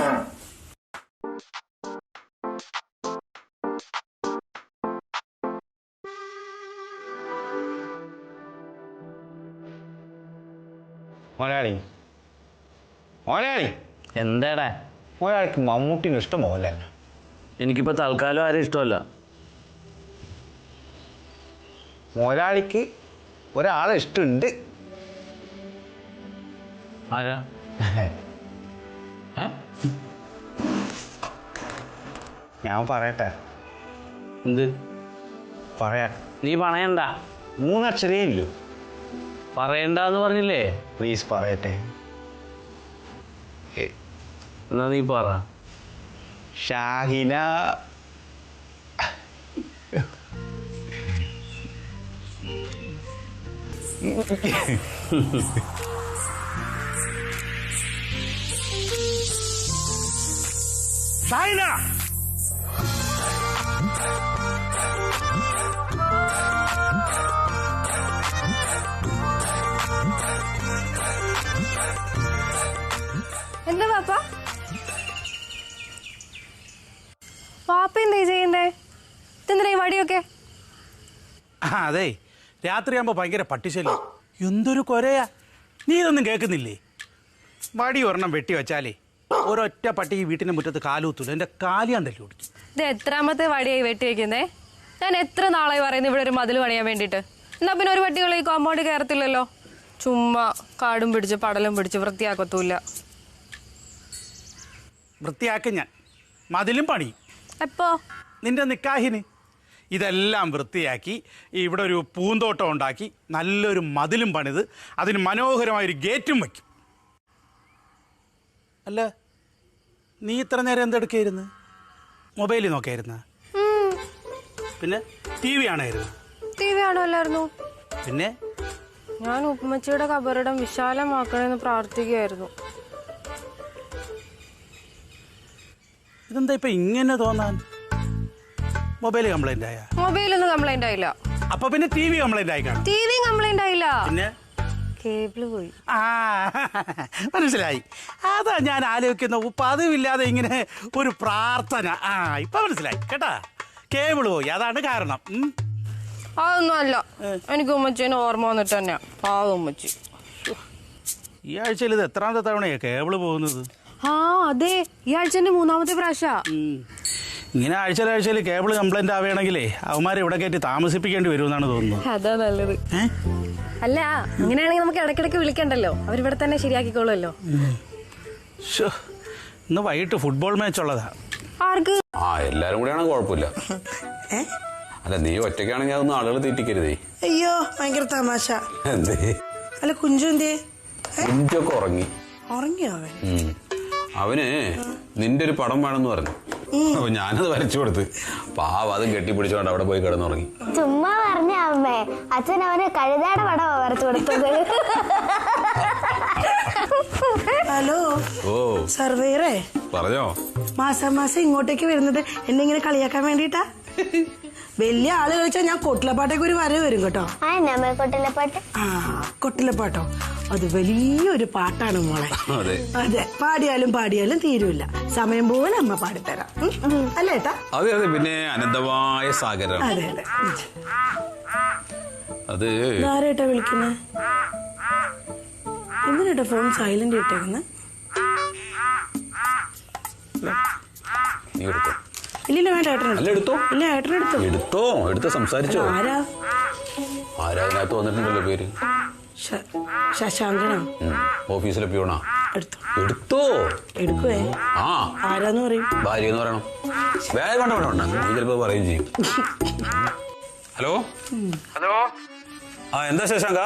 എന്താടാ? ഒരാൾക്ക് മമ്മൂട്ടിന് ഇഷ്ടമല്ല. എനിക്കിപ്പോ തൽക്കാലം ആരും ഇഷ്ടമല്ല. മുതലാളിക്ക് ഒരാളെ ഇഷ്ടമുണ്ട്. ആരാ? ഞാൻ പറയട്ടെ? എന്ത് പറയാ? നീ പറയണ്ട. 3 അക്ഷരേ ഇല്ലു. പറയണ്ടെന്ന് പറഞ്ഞില്ലേ? പ്ലീസ് പറയട്ടെ. എന്നാ നീ പറ. ഷാഹിന. ഷാഹിന. എന്താ പാപ്പ? പാപ്പ എന്താ ചെയ്യണ്ടേ? എന്തിനാ ഈ വടിയൊക്കെ? അതെ, രാത്രിയാകുമ്പോ ഭയങ്കര പട്ടിശല്യം. എന്തൊരു കൊരയാ. നീ ഇതൊന്നും കേൾക്കുന്നില്ലേ? വടി ഒരെണ്ണം വെട്ടി വെച്ചാലേ ഒരൊറ്റ പട്ടി ഈ വീട്ടിന്റെ മുറ്റത്ത് കാലൂത്തൂല. എന്റെ കാലിയാണ്ടല്ലോ ഓടിച്ചു. ഇത് എത്രാമത്തെ വടിയായി വെട്ടി വെക്കുന്നേ? ഞാൻ എത്ര നാളായി പറയുന്നു ഇവിടെ ഒരു മതിൽ പണിയാൻ വേണ്ടിട്ട്. എന്നാ പിന്നെ ഒരു പട്ടികൾ ഈ കോമ്പൗണ്ട് കയറത്തില്ലല്ലോ. ചുമ്മാ കാടും പിടിച്ച് പടലും പിടിച്ച് വൃത്തിയാക്കത്തൂല്ല. വൃത്തിയാക്കും ഞാൻ, മതിലും പണിയും. എപ്പോ? നിന്റെ നിക്കാഹിന്. ഇതെല്ലാം വൃത്തിയാക്കി ഇവിടെ ഒരു പൂന്തോട്ടം ഉണ്ടാക്കി നല്ലൊരു മതിലും പണിത് അതിന് മനോഹരമായൊരു ഗേറ്റും വയ്ക്കും. അല്ല, നീ ഇത്ര നേരം എന്തെടുക്കായിരുന്നു? മൊബൈലിൽ നോക്കിയായിരുന്ന? പിന്നെ TV ആണായിരുന്നു? TV ആണല്ലായിരുന്നു. പിന്നെ ഞാൻ ഉമ്മച്ചിയുടെ കബറിടം വിശാലമാക്കണമെന്ന് പ്രാർത്ഥിക്കുകയായിരുന്നു. ഇതെന്താ ഇപ്പൊ ഇങ്ങനെ തോന്നാൻ? മൊബൈൽ കംപ്ലൈന്റ് ആയ? മൊബൈലൊന്നും കംപ്ലൈന്റ് ആയില്ല. അപ്പൊ പിന്നെ TV കംപ്ലൈന്റ് ആയി കാണും. TV കംപ്ലൈന്റ് ആയില്ല, പിന്നെ കേബിള് പോയി. ആ, മനസ്സിലായി. അതാ ഞാൻ ആലോചിക്കുന്ന പതിവില്ലാതെ ഇങ്ങനെ ഒരു പ്രാർത്ഥന. ആ, ഇപ്പൊ മനസ്സിലായി കേട്ടാ. കേബിള് പോയി, അതാണ് കാരണം. അതൊന്നും അല്ല, എനിക്ക് ഉമ്മച്ചീനെ ഓർമ്മ വന്നിട്ട് തന്നെയാ. പാവം ഉമ്മച്ചി. ഈ ആഴ്ചയിൽ ഇത് എത്രാമത്തെ തവണയാ കേബിള് പോകുന്നത്? ആ അതെ, ഈ ആഴ്ച 3ാമത്തെ പ്രാവശ്യ. ഇങ്ങനെ ആഴ്ചയിൽ കേബിൾ കംപ്ലൈന്റ് ആവുകയാണെങ്കിലേ അവന്മാരെ ഇവിടെ കയറ്റി താമസിപ്പിക്കേണ്ടി വരുമെന്നാണ് തോന്നുന്നത്. അതാ നല്ലത്. അല്ല, അങ്ങനെയാണെങ്കിൽ നമുക്ക് ഇടയ്ക്കിടയ്ക്ക് വിളിക്കണ്ടല്ലോ, അവരിവിടെ തന്നെ ശരിയാക്കിക്കോളുമല്ലോ. ഇന്ന് വൈകിട്ട് ഫുട്ബോൾ മാച്ച് ഉള്ളതാ. ആർക്ക്? ആ, എല്ലാരും കൂടെയാണെങ്കിൽ കുഴപ്പമില്ല. അല്ല, നീ ഒറ്റയ്ക്കാണെങ്കിൽ അതൊന്നും ആളുകൾ തീറ്റിക്കരുതേ. അയ്യോ, ഭയങ്കര തമാശ. എന്തേ? അല്ല, കുഞ്ചു എന്തേ? കുഞ്ചൊക്കെ ഉറങ്ങി. ഉറങ്ങിയോ അവൻ? അവന് നിന്റെ ഒരു പടം വേണമെന്ന് പറഞ്ഞു. അപ്പൊ ഞാനത് വരച്ചു കൊടുത്ത്. പാവ അതും കെട്ടിപ്പിടിച്ചോണ്ട് അവിടെ പോയി കിടന്നുറങ്ങി. ചുമ്മാ പറഞ്ഞ അമ്മേ, അച്ഛൻ അവന് കഴുതയുടെ പടം വരച്ചു കൊടുത്തത്. ഹലോ. ഓ സർവേറെ പറഞ്ഞോ. മാസം ഇങ്ങോട്ടേക്ക് വരുന്നത് എന്നെ ഇങ്ങനെ കളിയാക്കാൻ വേണ്ടിട്ടാ? വലിയ ആള് കളിച്ചാൽ ഞാൻ കൊട്ടിലപ്പാട്ടേക്ക് ഒരു വരവ് വരും കേട്ടോ. കൊട്ടിലപ്പാട്ട്? ആ, കൊട്ടിലപ്പാട്ടോ, അത് വലിയൊരു പാട്ടാണ് മോളെ. അതെ, പാടിയാലും തീരൂല. സമയം പോലെ അമ്മ പാടിത്തരാം. അല്ലേ ഏട്ടാ? അതെ അതെ, പിന്നെ അനന്തമായ സാഗരം. അതെ അതെ. അത് ആരേട്ടാ വിളിക്കുന്നത്? എന്തിനാ ഫോൺ സൈലന്റ് ഇട്ടേക്കുന്നത്? നീ എടുത്തോ. ഇല്ല, വേണ്ട, ഏട്ടൻ എടുത്തോ. ഇല്ല, ഏട്ടൻ എടുത്തോ സംസാരിച്ചോ. ആരാ അതിനകത്ത് വന്നിട്ടുണ്ടല്ലോ പേര്. ശശാങ്കനോ? ഓഫീസിലെ പിയോണാ. എടുത്തോ. എടുക്കുവേ. ആ, ആരാന്ന് പറയും? ഭാര്യ എന്ന് പറയണം. വേഗം വേണ്ട, നീ ചിലപ്പോ പറയുകയും ചെയ്യും. ഹലോ. ആ, എന്താ ശശാങ്ക?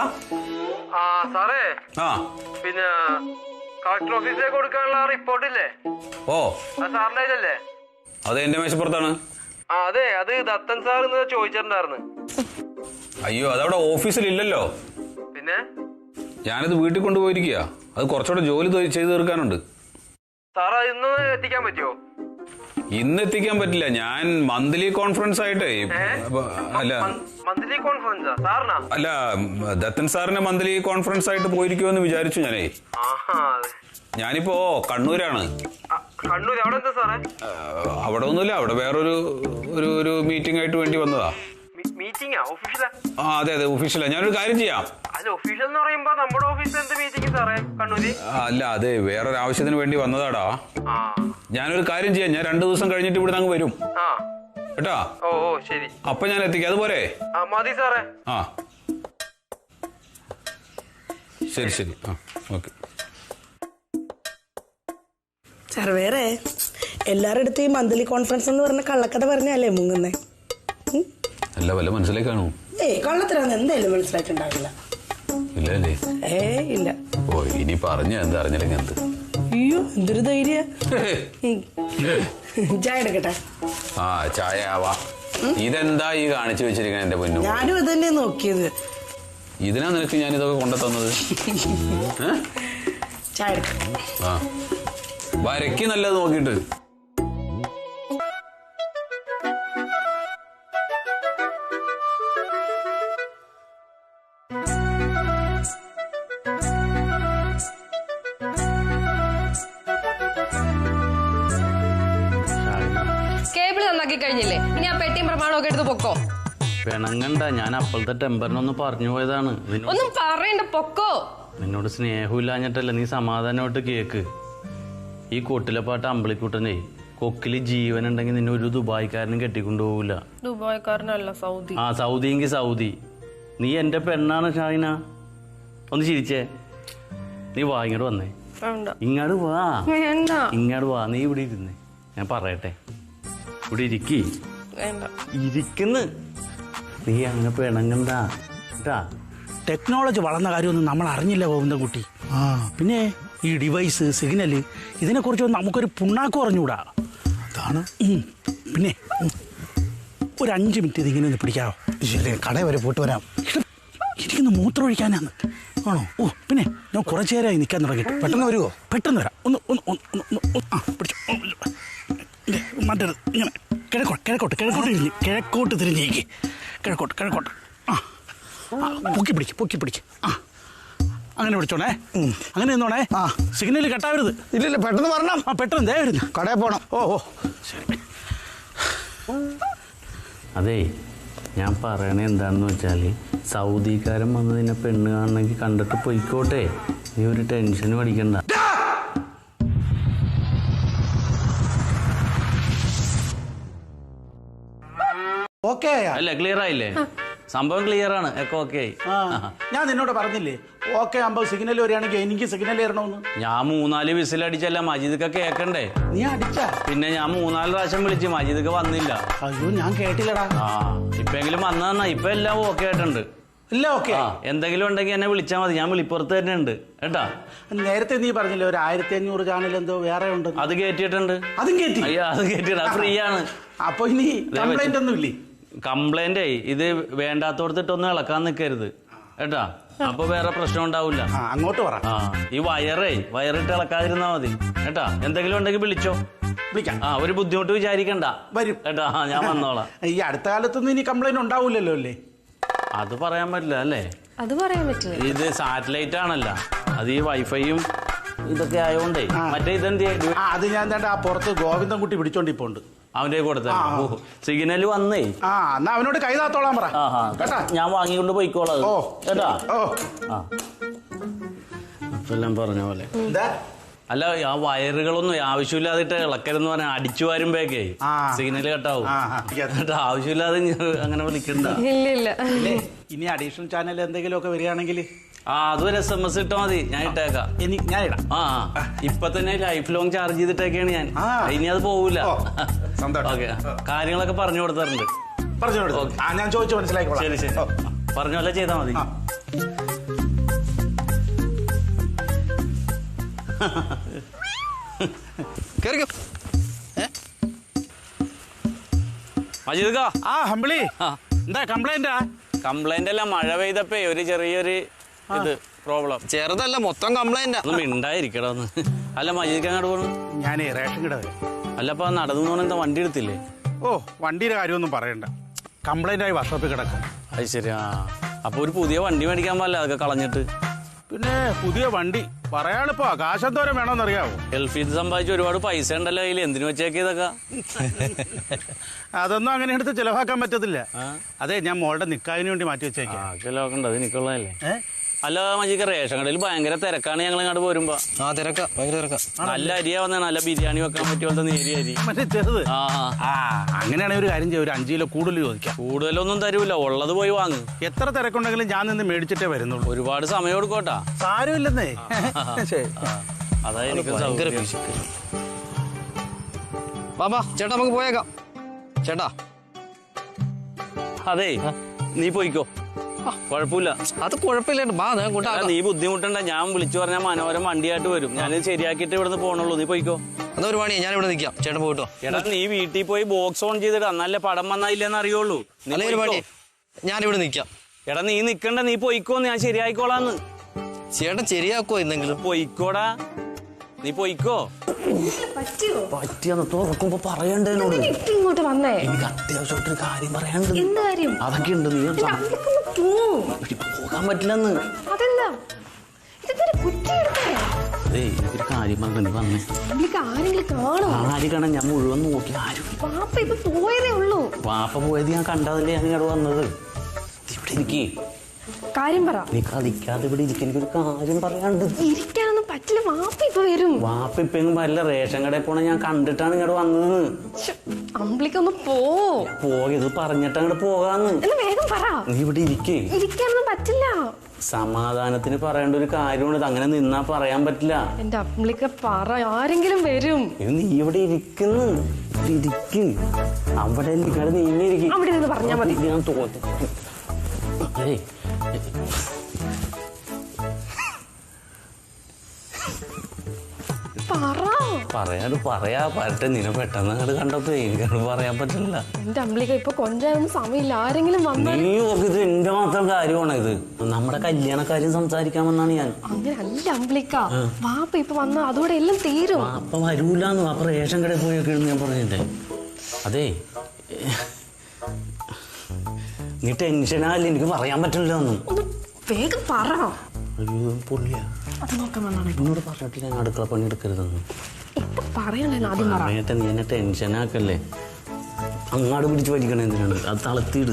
സാറേ, ആ, പിന്നെ കളക്ടർ ഓഫീസിലേക്ക് കൊടുക്കാനുള്ള റിപ്പോർട്ടില്ലേ? ഓ, സാറിന്റെ കയ്യിലല്ലേ? അത് എന്റെ മേശപ്പുറത്താണ്. അതെ, അത് ദത്തൻ സാർ ഇന്ന് ചോദിച്ചിട്ടുണ്ടായിരുന്നു. അയ്യോ, അതവിടെ ഓഫീസിലില്ലല്ലോ. പിന്നെ ഞാനത് വീട്ടിൽ കൊണ്ടുപോയിരിക്കുക. അത് കുറച്ചുകൂടെ ജോലി ചെയ്ത് തീർക്കാനുണ്ട്. സാർ ഇന്ന് എത്തിക്കാൻ പറ്റുമോ? ഇന്ന് എത്തിക്കാൻ പറ്റില്ല. ഞാൻ മന്ത്ലി കോൺഫറൻസ് ആയിട്ടേ. അല്ല, മന്ത്ലി കോൺഫറൻസാ സാറിനാ? അല്ല, ദത്തൻ സാറിന്റെ മന്ത്ലി കോൺഫറൻസ് ആയിട്ട് പോയിരിക്കുമെന്ന് വിചാരിച്ചു ഞാനേ. ഞാനിപ്പോ കണ്ണൂരാണ്. കണ്ണൂർ? അവിടെ എന്താ സാറേ? അവിടെ ഒന്നുമില്ല, അവിടെ വേറൊരു മീറ്റിംഗ് ആയിട്ട് വേണ്ടി വന്നതാ. മീറ്റിംഗാ? ഓഫീഷ്യലാ? ആ, അതെ അതെ, ഓഫീഷ്യലാ. ഞാനൊരു കാര്യം ചെയ്യാം. അല്ല, ഒഫീഷ്യൽ എന്ന് പറയുമ്പോ നമ്മുടെ ഓഫീസിൽ എന്ത് മീറ്റിംഗ് സാറേ കണ്ണൂര്? അല്ല, അതെ, വേറൊരു ആവശ്യത്തിന് വേണ്ടി വന്നതാടാ. ഞാനൊരു കാര്യം ചെയ്യാം. ഞാൻ 2 ദിവസം കഴിഞ്ഞിട്ട് ഇവിടെ അങ്ങ് വരും കേട്ടാ. ഓ ശരി. അപ്പൊ ഞാൻ എത്തിക്കാം. അതുപോലെ മതി സാറേ. ആ, ശരി. ആ, ഓക്കെ. സർവേറെ, എല്ലാരുടെ അടുത്തും ഈ മന്ത്ലി കോൺഫറൻസ് എന്ന് പറഞ്ഞ കള്ളക്കഥ പറഞ്ഞല്ലേ മുങ്ങുന്നേ? അല്ല, വല്ല മനസ്സിലേക്ക് കാണൂ? കള്ളത്തരാന്ന് എന്തായാലും മനസ്സിലായിട്ടുണ്ടാവില്ല. ഇല്ലേ? ഇല്ല. ഓ, ഇനി പറഞ്ഞ എന്താ അറിഞ്ഞില്ലെങ്കിൽ എന്ത്? അയ്യോ, എന്തൊരു ധൈര്യ. ചായ എടുക്കട്ടെ? ആ, ചായ ആവാ. ഇതെന്താ ഈ കാണിച്ചു വെച്ചിരിക്കണ എന്റെ പൊന്നു? ഞാനും ഇത് തന്നെ നോക്കിയത്. ഇതിനാ നിനക്ക് ഞാൻ ഇതൊക്കെ കൊണ്ടു തന്നത്? ചായ എടുക്കട്ടെ? ആ, വരയ്ക്ക് നല്ലത് നോക്കിട്ട്. കേബിൾ നന്നാക്കി കഴിഞ്ഞില്ലേ? ഇനി ആ പെട്ടിയും പ്രമാണമൊക്കെ എടുത്ത് പൊക്കോ. പിണങ്ങണ്ട, ഞാൻ അപ്പോഴത്തെ ടെമ്പറിനൊന്ന് പറഞ്ഞു പോയതാണ്. ഒന്നും പറയണ്ട, പൊക്കോ. നിന്നോട് സ്നേഹമില്ലാഞ്ഞിട്ടല്ല, നീ സമാധാനമായിട്ട് കേക്ക്. ഈ കൊട്ടിലപ്പാട്ട് അമ്പളിക്കുട്ടനെ കൊക്കില് ജീവൻ ഉണ്ടെങ്കിൽ നിന്നെ ഒരു ദുബായിക്കാരനും കെട്ടിക്കൊണ്ടുപോകില്ല. ദുബായിക്കാരനല്ല, സൗദി. ആ, സൗദിയെങ്കിൽ സൗദി. നീ എന്റെ പെണ്ണാണ് ഷാഹിന. ഒന്ന് ചിരിച്ചേ. നീ വാ, ഇങ്ങോട്ട് വന്നേ. ഇങ്ങോട്ട് വാ. നീ ഇവിടെ ഇരുന്നേ, ഞാൻ പറയട്ടെ. ഇവിടെ ഇരിക്കി. വേണ്ട. ഇരിക്കുന്നു. നീ അങ്ങനെ പിണങ്ങണ്ട കേട്ടാ. ടെക്നോളജി വളർന്ന കാര്യമൊന്നും നമ്മൾ അറിഞ്ഞില്ല ഗോവിന്ദൻകുട്ടി. പിന്നെ ഈ ഡിവൈസ് സിഗ്നല് ഇതിനെക്കുറിച്ചൊന്നും നമുക്കൊരു പുണ്ണാക്കും അറിഞ്ഞൂടാ. അതാണ്. പിന്നെ ഒരു 5 മിനിറ്റ് ഇതിങ്ങനെ ഒന്ന് പിടിക്കാവോ? ശരി, കടയിൽ വരെ പോയിട്ട് വരാം. എനിക്കൊന്ന് മൂത്രം ഒഴിക്കാനാണ്. ആണോ? ഓ പിന്നെ ഞാൻ കുറച്ചു നേരമായി നിൽക്കാൻ തുടങ്ങിയിട്ട്. പെട്ടെന്ന് വരുമോ? പെട്ടെന്ന് വരാം. പിടിച്ചോ. മറ്റേത് ഇങ്ങനെ കിഴക്കോട്ട് കിഴക്കോട്ട് തിരിഞ്ഞേക്ക്. കിഴക്കോട്ട്. പൊക്കി പിടിക്ക്. അങ്ങനെ പിടിച്ചോണേ. അങ്ങനെ നിന്നോണേ. സിഗ്നൽ കട്ടാവരുത്. ഇല്ല, പെട്ടെന്ന് വരണം. പെട്ടെന്ന് ദേ വരുന്നു. കടയിൽ പോണം. ഓ ശരി. അതേ, ഞാൻ പറയണേ എന്താണെന്ന് വെച്ചാൽ സൗദിക്കാരൻ വന്ന് നിന്നെ പെണ്ണ് കാണണമെങ്കിൽ കണ്ടിട്ട് പൊയ്ക്കോട്ടെ. നീ ഒരു ടെൻഷനും അടിക്കണ്ട. ഓക്കെ അല്ലേ? ക്ലിയർ ആയില്ലേ? സംഭവം ക്ലിയർ ആണ്. ഒക്കെ ഓക്കെ ആയി. ഞാൻ നിന്നോട് പറഞ്ഞില്ലേ ഓക്കെ ആകുമ്പോ സിഗ്നൽ വരികയാണെങ്കിൽ എനിക്ക് സിഗ്നൽ തരണമെന്ന്. ഞാൻ 3-4 വിസിലടിച്ചല്ല, മജീദൊക്കെ കേക്കണ്ടേ? നീ അടിച്ച? പിന്നെ ഞാൻ 3-4 പ്രാവശ്യം വിളിച്ച്, മജീദൊക്കെ വന്നില്ല. അയ്യോ, ഞാൻ കേട്ടില്ലടാ. ഇപ്പെങ്കിലും വന്നതെന്നാ. ഇപ്പൊ എല്ലാം ഓക്കെ ആയിട്ടുണ്ട്. ഇല്ല ഓക്കെ. എന്തെങ്കിലും ഉണ്ടെങ്കിൽ എന്നെ വിളിച്ചാൽ മതി. ഞാൻ വിളിപ്പുറത്ത് തന്നെ ഉണ്ട് കേട്ടാ. നേരത്തെ നീ പറഞ്ഞില്ലേ ഒരു 1500 ചാനൽ എന്തോ വേറെ ഉണ്ട്. അത് കേറ്റിയിട്ടുണ്ട്. അതും കേറ്റി? അയ്യോ, അത് കേറ്റിട്ട് അത് ഫ്രീ ആണ്. അപ്പൊ ഇനി കംപ്ലൈന്റ് ഒന്നും ഇല്ലേ? കംപ്ലൈന്റ് ഇത് വേണ്ടാത്തോടത്തിട്ടൊന്നും ഇളക്കാൻ നിൽക്കരുത് കേട്ടാ. അപ്പൊ വേറെ പ്രശ്നം ഉണ്ടാവില്ല. അങ്ങോട്ട് പറ. ഈ വയറിട്ട് ഇളക്കാതിരുന്നാ മതി കേട്ടാ. എന്തെങ്കിലും ഉണ്ടെങ്കിൽ വിളിച്ചോ. വിളിക്കാം. ഒരു ബുദ്ധിമുട്ട് വിചാരിക്കണ്ട. വരും കേട്ടാ. ഞാൻ വന്നോളാം. ഈ അടുത്ത കാലത്തൊന്നും ഇനി കംപ്ലൈന്റ് ഉണ്ടാവൂലല്ലോ അല്ലേ? അത് പറയാൻ പറ്റില്ല അല്ലേ? അത് പറയാൻ പറ്റില്ല. ഇത് സാറ്റലൈറ്റ് ആണല്ല, അത് ഈ വൈഫൈയും ഇതൊക്കെ ആയോണ്ടേ. മറ്റേ ഇതെന്ത് അത് ഞാൻ ആ പുറത്ത് ഗോവിന്ദൻകുട്ടി പിടിച്ചോണ്ടിപ്പോണ്ട്. അവന്റെ കൊടുത്ത സിഗ്നൽ വന്നേ. എന്നാ അവനോട് കൈതാത്തോളാൻ പറ കേട്ടാ. ഞാൻ വാങ്ങിക്കൊണ്ട് പോയിക്കോളാം കേട്ടാ. എല്ലാം പറഞ്ഞ പോലെ. അല്ല, ആ വയറുകളൊന്നും ആവശ്യമില്ലാതിട്ട് ഇളക്കരുന്ന് പറഞ്ഞാൽ അടിച്ചു വരുമ്പോഴേക്കേ സിഗ്നൽ കട്ടാവും. ആവശ്യമില്ലാതെ അങ്ങനെ വിളിക്കണ്ട. ഇല്ല. ഇനി അഡീഷണൽ ചാനൽ എന്തെങ്കിലും ഒക്കെ വരികയാണെങ്കിൽ അതൊരു SMS ഇട്ടാ മതി. ഞാൻ ഇട്ടേക്കാം. ഞാൻ ഇടാം. ഇപ്പൊ തന്നെ ലൈഫ് ലോങ് ചാർജ് ചെയ്തിട്ടൊക്കെയാണ് ഞാൻ. ഇനി അത് പോവില്ല. ഓക്കെ, കാര്യങ്ങളൊക്കെ പറഞ്ഞു കൊടുത്തിട്ടുണ്ട്. ഞാൻ ചോദിച്ചു മനസ്സിലാക്കി. ശരി. പറഞ്ഞ പോലെ ചെയ്താ മതി. മജീദ് ഹംബിളി, എന്താ കംപ്ലൈന്റ് അല്ല, മഴ പെയ്തപ്പോ ഒരു ചെറിയൊരു ഇത് പ്രോബ്ലം. ചെറുതല്ല, മൊത്തം കംപ്ലൈന്റ്. ഒന്നും മിണ്ടായിരിക്കടാ ഒന്ന്. അല്ല, മജീദ് അങ്ങോട്ട് പോണു? ഞാൻ റേഷൻ കട വരെ. അല്ല, അപ്പൊ നടന്നു പോണ എന്താ വണ്ടി എടുത്തില്ലേ? വണ്ടിയുടെ കാര്യമൊന്നും പറയണ്ട. കംപ്ലൈന്റ് ആയി വർക്ക്ഷോപ്പിൽ കിടക്കും. അത് ശരി. അപ്പൊ ഒരു പുതിയ വണ്ടി മേടിക്കാൻ പാടില്ല, അതൊക്കെ കളഞ്ഞിട്ട്. പിന്നെ പുതിയ വണ്ടി പറയാളിപ്പോ കാശെന്തോരം വേണമെന്നറിയാവോ? ഗൾഫിൽ സമ്പാദിച്ച് ഒരുപാട് പൈസ ഉണ്ടല്ലോ കയ്യിൽ. എന്തിനു വെച്ചേക്ക് ഇതൊക്കെ? അതൊന്നും അങ്ങനെ എടുത്ത് ചെലവാക്കാൻ പറ്റത്തില്ല. അതെ, ഞാൻ മോളുടെ നിക്കാഹിന് വേണ്ടി മാറ്റി വെച്ചേക്കാം. ചെലവാക്കണ്ട, അത് എനിക്കുള്ളതല്ലേ. അല്ല മജീക്ക, റേഷൻ കടയിൽ ഭയങ്കര തിരക്കാണ്. ഞങ്ങൾ ഇങ്ങോട്ട് പോരുമ്പോ നല്ല അരിയാ വന്നാണ്. നല്ല ബിരിയാണി വെക്കാൻ പറ്റിയ പോലത്തെ നേരിയ അരി. ചെറുത്. അങ്ങനെയാണെങ്കിൽ ഒരു കാര്യം ചെയ്യും, ഒരു 5 കിലോ കൂടുതൽ ചോദിക്കാം. കൂടുതലൊന്നും തരൂല, ഉള്ളത് പോയി വാങ്ങും. എത്ര തിരക്കുണ്ടെങ്കിലും ഞാൻ നിന്ന് മേടിച്ചിട്ടേ വരുന്നുള്ളൂ. ഒരുപാട് സമയം കൊടുക്കോട്ടാ. സാരമില്ലെന്നേ. അതായത് എനിക്ക് ബാബാ ചേട്ടാ, നമുക്ക് പോയേക്കാം ചേട്ടാ. അതെ, നീ പോയിക്കോ, കുഴപ്പമില്ല. അത് കുഴപ്പമില്ല. നീ ബുദ്ധിമുട്ടണ്ട. ഞാൻ വിളിച്ചു പറഞ്ഞാൽ മനോരം വണ്ടിയായിട്ട് വരും. ഞാനിത് ശരിയാക്കിയിട്ട് ഇവിടുന്ന് പോകണുള്ളൂ. നീ പോയിക്കോ. അതൊരു പണി, ഞാൻ ഇവിടെ നിൽക്കാം. ചേട്ടൻ പോയിട്ടോ. എടാ, നീ വീട്ടിൽ പോയി ബോക്സ് ഓൺ ചെയ്തിട്ട് എന്നാലേ പടം വന്നായില്ലെന്ന് അറിയുള്ളൂ. ഞാനിവിടെ നിൽക്കാം. എടാ, നീ നിക്കണ്ട, നീ പോയിക്കോന്ന്. ഞാൻ ശരിയായിക്കോളാന്ന്. ചേട്ടൻ ശരിയാക്കോ എന്തെങ്കിലും? പോയിക്കോടാ, നീ പോയിക്കോ. പറ്റിയെന്ന് തുറക്കുമ്പോ പറയണ്ടേനോട്. ഇങ്ങോട്ട് വന്നേ, എനിക്ക് അത്യാവശ്യമായിട്ടൊരു കാര്യം പറയാനുണ്ട്. എന്ത് കാര്യം? അതൊക്കെ ഉണ്ട്. നീ പോകാൻ പറ്റില്ലെന്ന്. അതെന്താ? ഒരു കാര്യം പറഞ്ഞു വന്നേ. ആര് കാണാൻ? ഞാൻ മുഴുവൻ നോക്കി. ആരും പോയതേ ഉള്ളൂ. വാപ്പ പോയത് ഞാൻ കണ്ടതല്ലേ ഞാൻ ഇങ്ങോട്ട് വന്നത്. ഇവിടെ ഇരിക്കേ, കാര്യം പറ. നീ കളിക്കാതെ ഇവിടെ ഇരിക്കും. എനിക്കൊരു കാര്യം പറയാണ്ട്. ഇരിക്കാനൊന്നും പറ്റില്ല, വാപ്പ ഇപ്പൊ വരും. വാപ്പ ഇപ്പൊ വല്ല റേഷൻ കടയിൽ പോണ ഞാൻ കണ്ടിട്ടാണ് ഇങ്ങോട്ട് വന്നത്. അമ്പിളിക്കൊന്ന് പോയത് പറഞ്ഞിട്ട് അങ്ങോട്ട് പോകാന്ന്. വേഗം പറ. നീ ഇവിടെ ഇരിക്കേ. ഇരിക്കാനൊന്നും പറ്റില്ല. സമാധാനത്തിന് പറയേണ്ട ഒരു കാര്യമാണ്. ഇത് അങ്ങനെ നിന്നാ പറയാൻ പറ്റില്ല. എന്റെ അമ്പിളിക്ക പറ, ആരെങ്കിലും വരും. ഇത് നീ ഇവിടെ ഇരിക്കുന്നു, ഇരിക്കും. അവിടെ നീങ്ങിയിരിക്കും. അവിടെ നിന്ന് പറഞ്ഞാ മതി. ഞാൻ തോന്നി. പറയാ പറ്റേ. നിന്നെ പെട്ടെന്ന് അങ്ങോട്ട് കണ്ടപ്പോ എനിക്കത് പറയാൻ പറ്റില്ല. എന്റെ അമ്പിളിക്ക ഇപ്പൊ കൊഞ്ചാനൊന്നും സമയമില്ല. ആരെങ്കിലും വന്നാൽ നീ ഇത് എന്റെ മാത്രം കാര്യമാണ്. ഇത് നമ്മുടെ കല്യാണക്കാര്യം സംസാരിക്കാമെന്നാണ് ഞാൻ. അങ്ങനെ അല്ല അമ്പിളിക്ക, വാപ്പ ഇപ്പൊ വന്നാ അതോടെ എല്ലാം തീരും. വാപ്പ വരൂലെന്ന്. വാപ്പ റേഷൻ കടയിൽ പോയൊക്കെ ഞാൻ പറഞ്ഞിട്ടേ. അതെ, നീ ടെൻഷനാല്ലേ, എനിക്ക് പറയാൻ പറ്റില്ല ഒന്നും. വേഗം പറ. അയ്യോ പൊള്ളിയാ. അത് നോക്കാൻ വന്നാണ്. എന്നോട് പറഞ്ഞിട്ടില്ല ഞാൻ അടുക്കള പണി എടുക്കരുതെന്ന്. ഇപ്പൊ പറയണേ, ആദ്യം പറയട്ടെ. നീ എന്നെ ടെൻഷനാക്കല്ലേ. അങ്ങാട് പിടിച്ച് വലിക്കണേ എന്തിനാണ്? അത് തളർത്തിയിട്.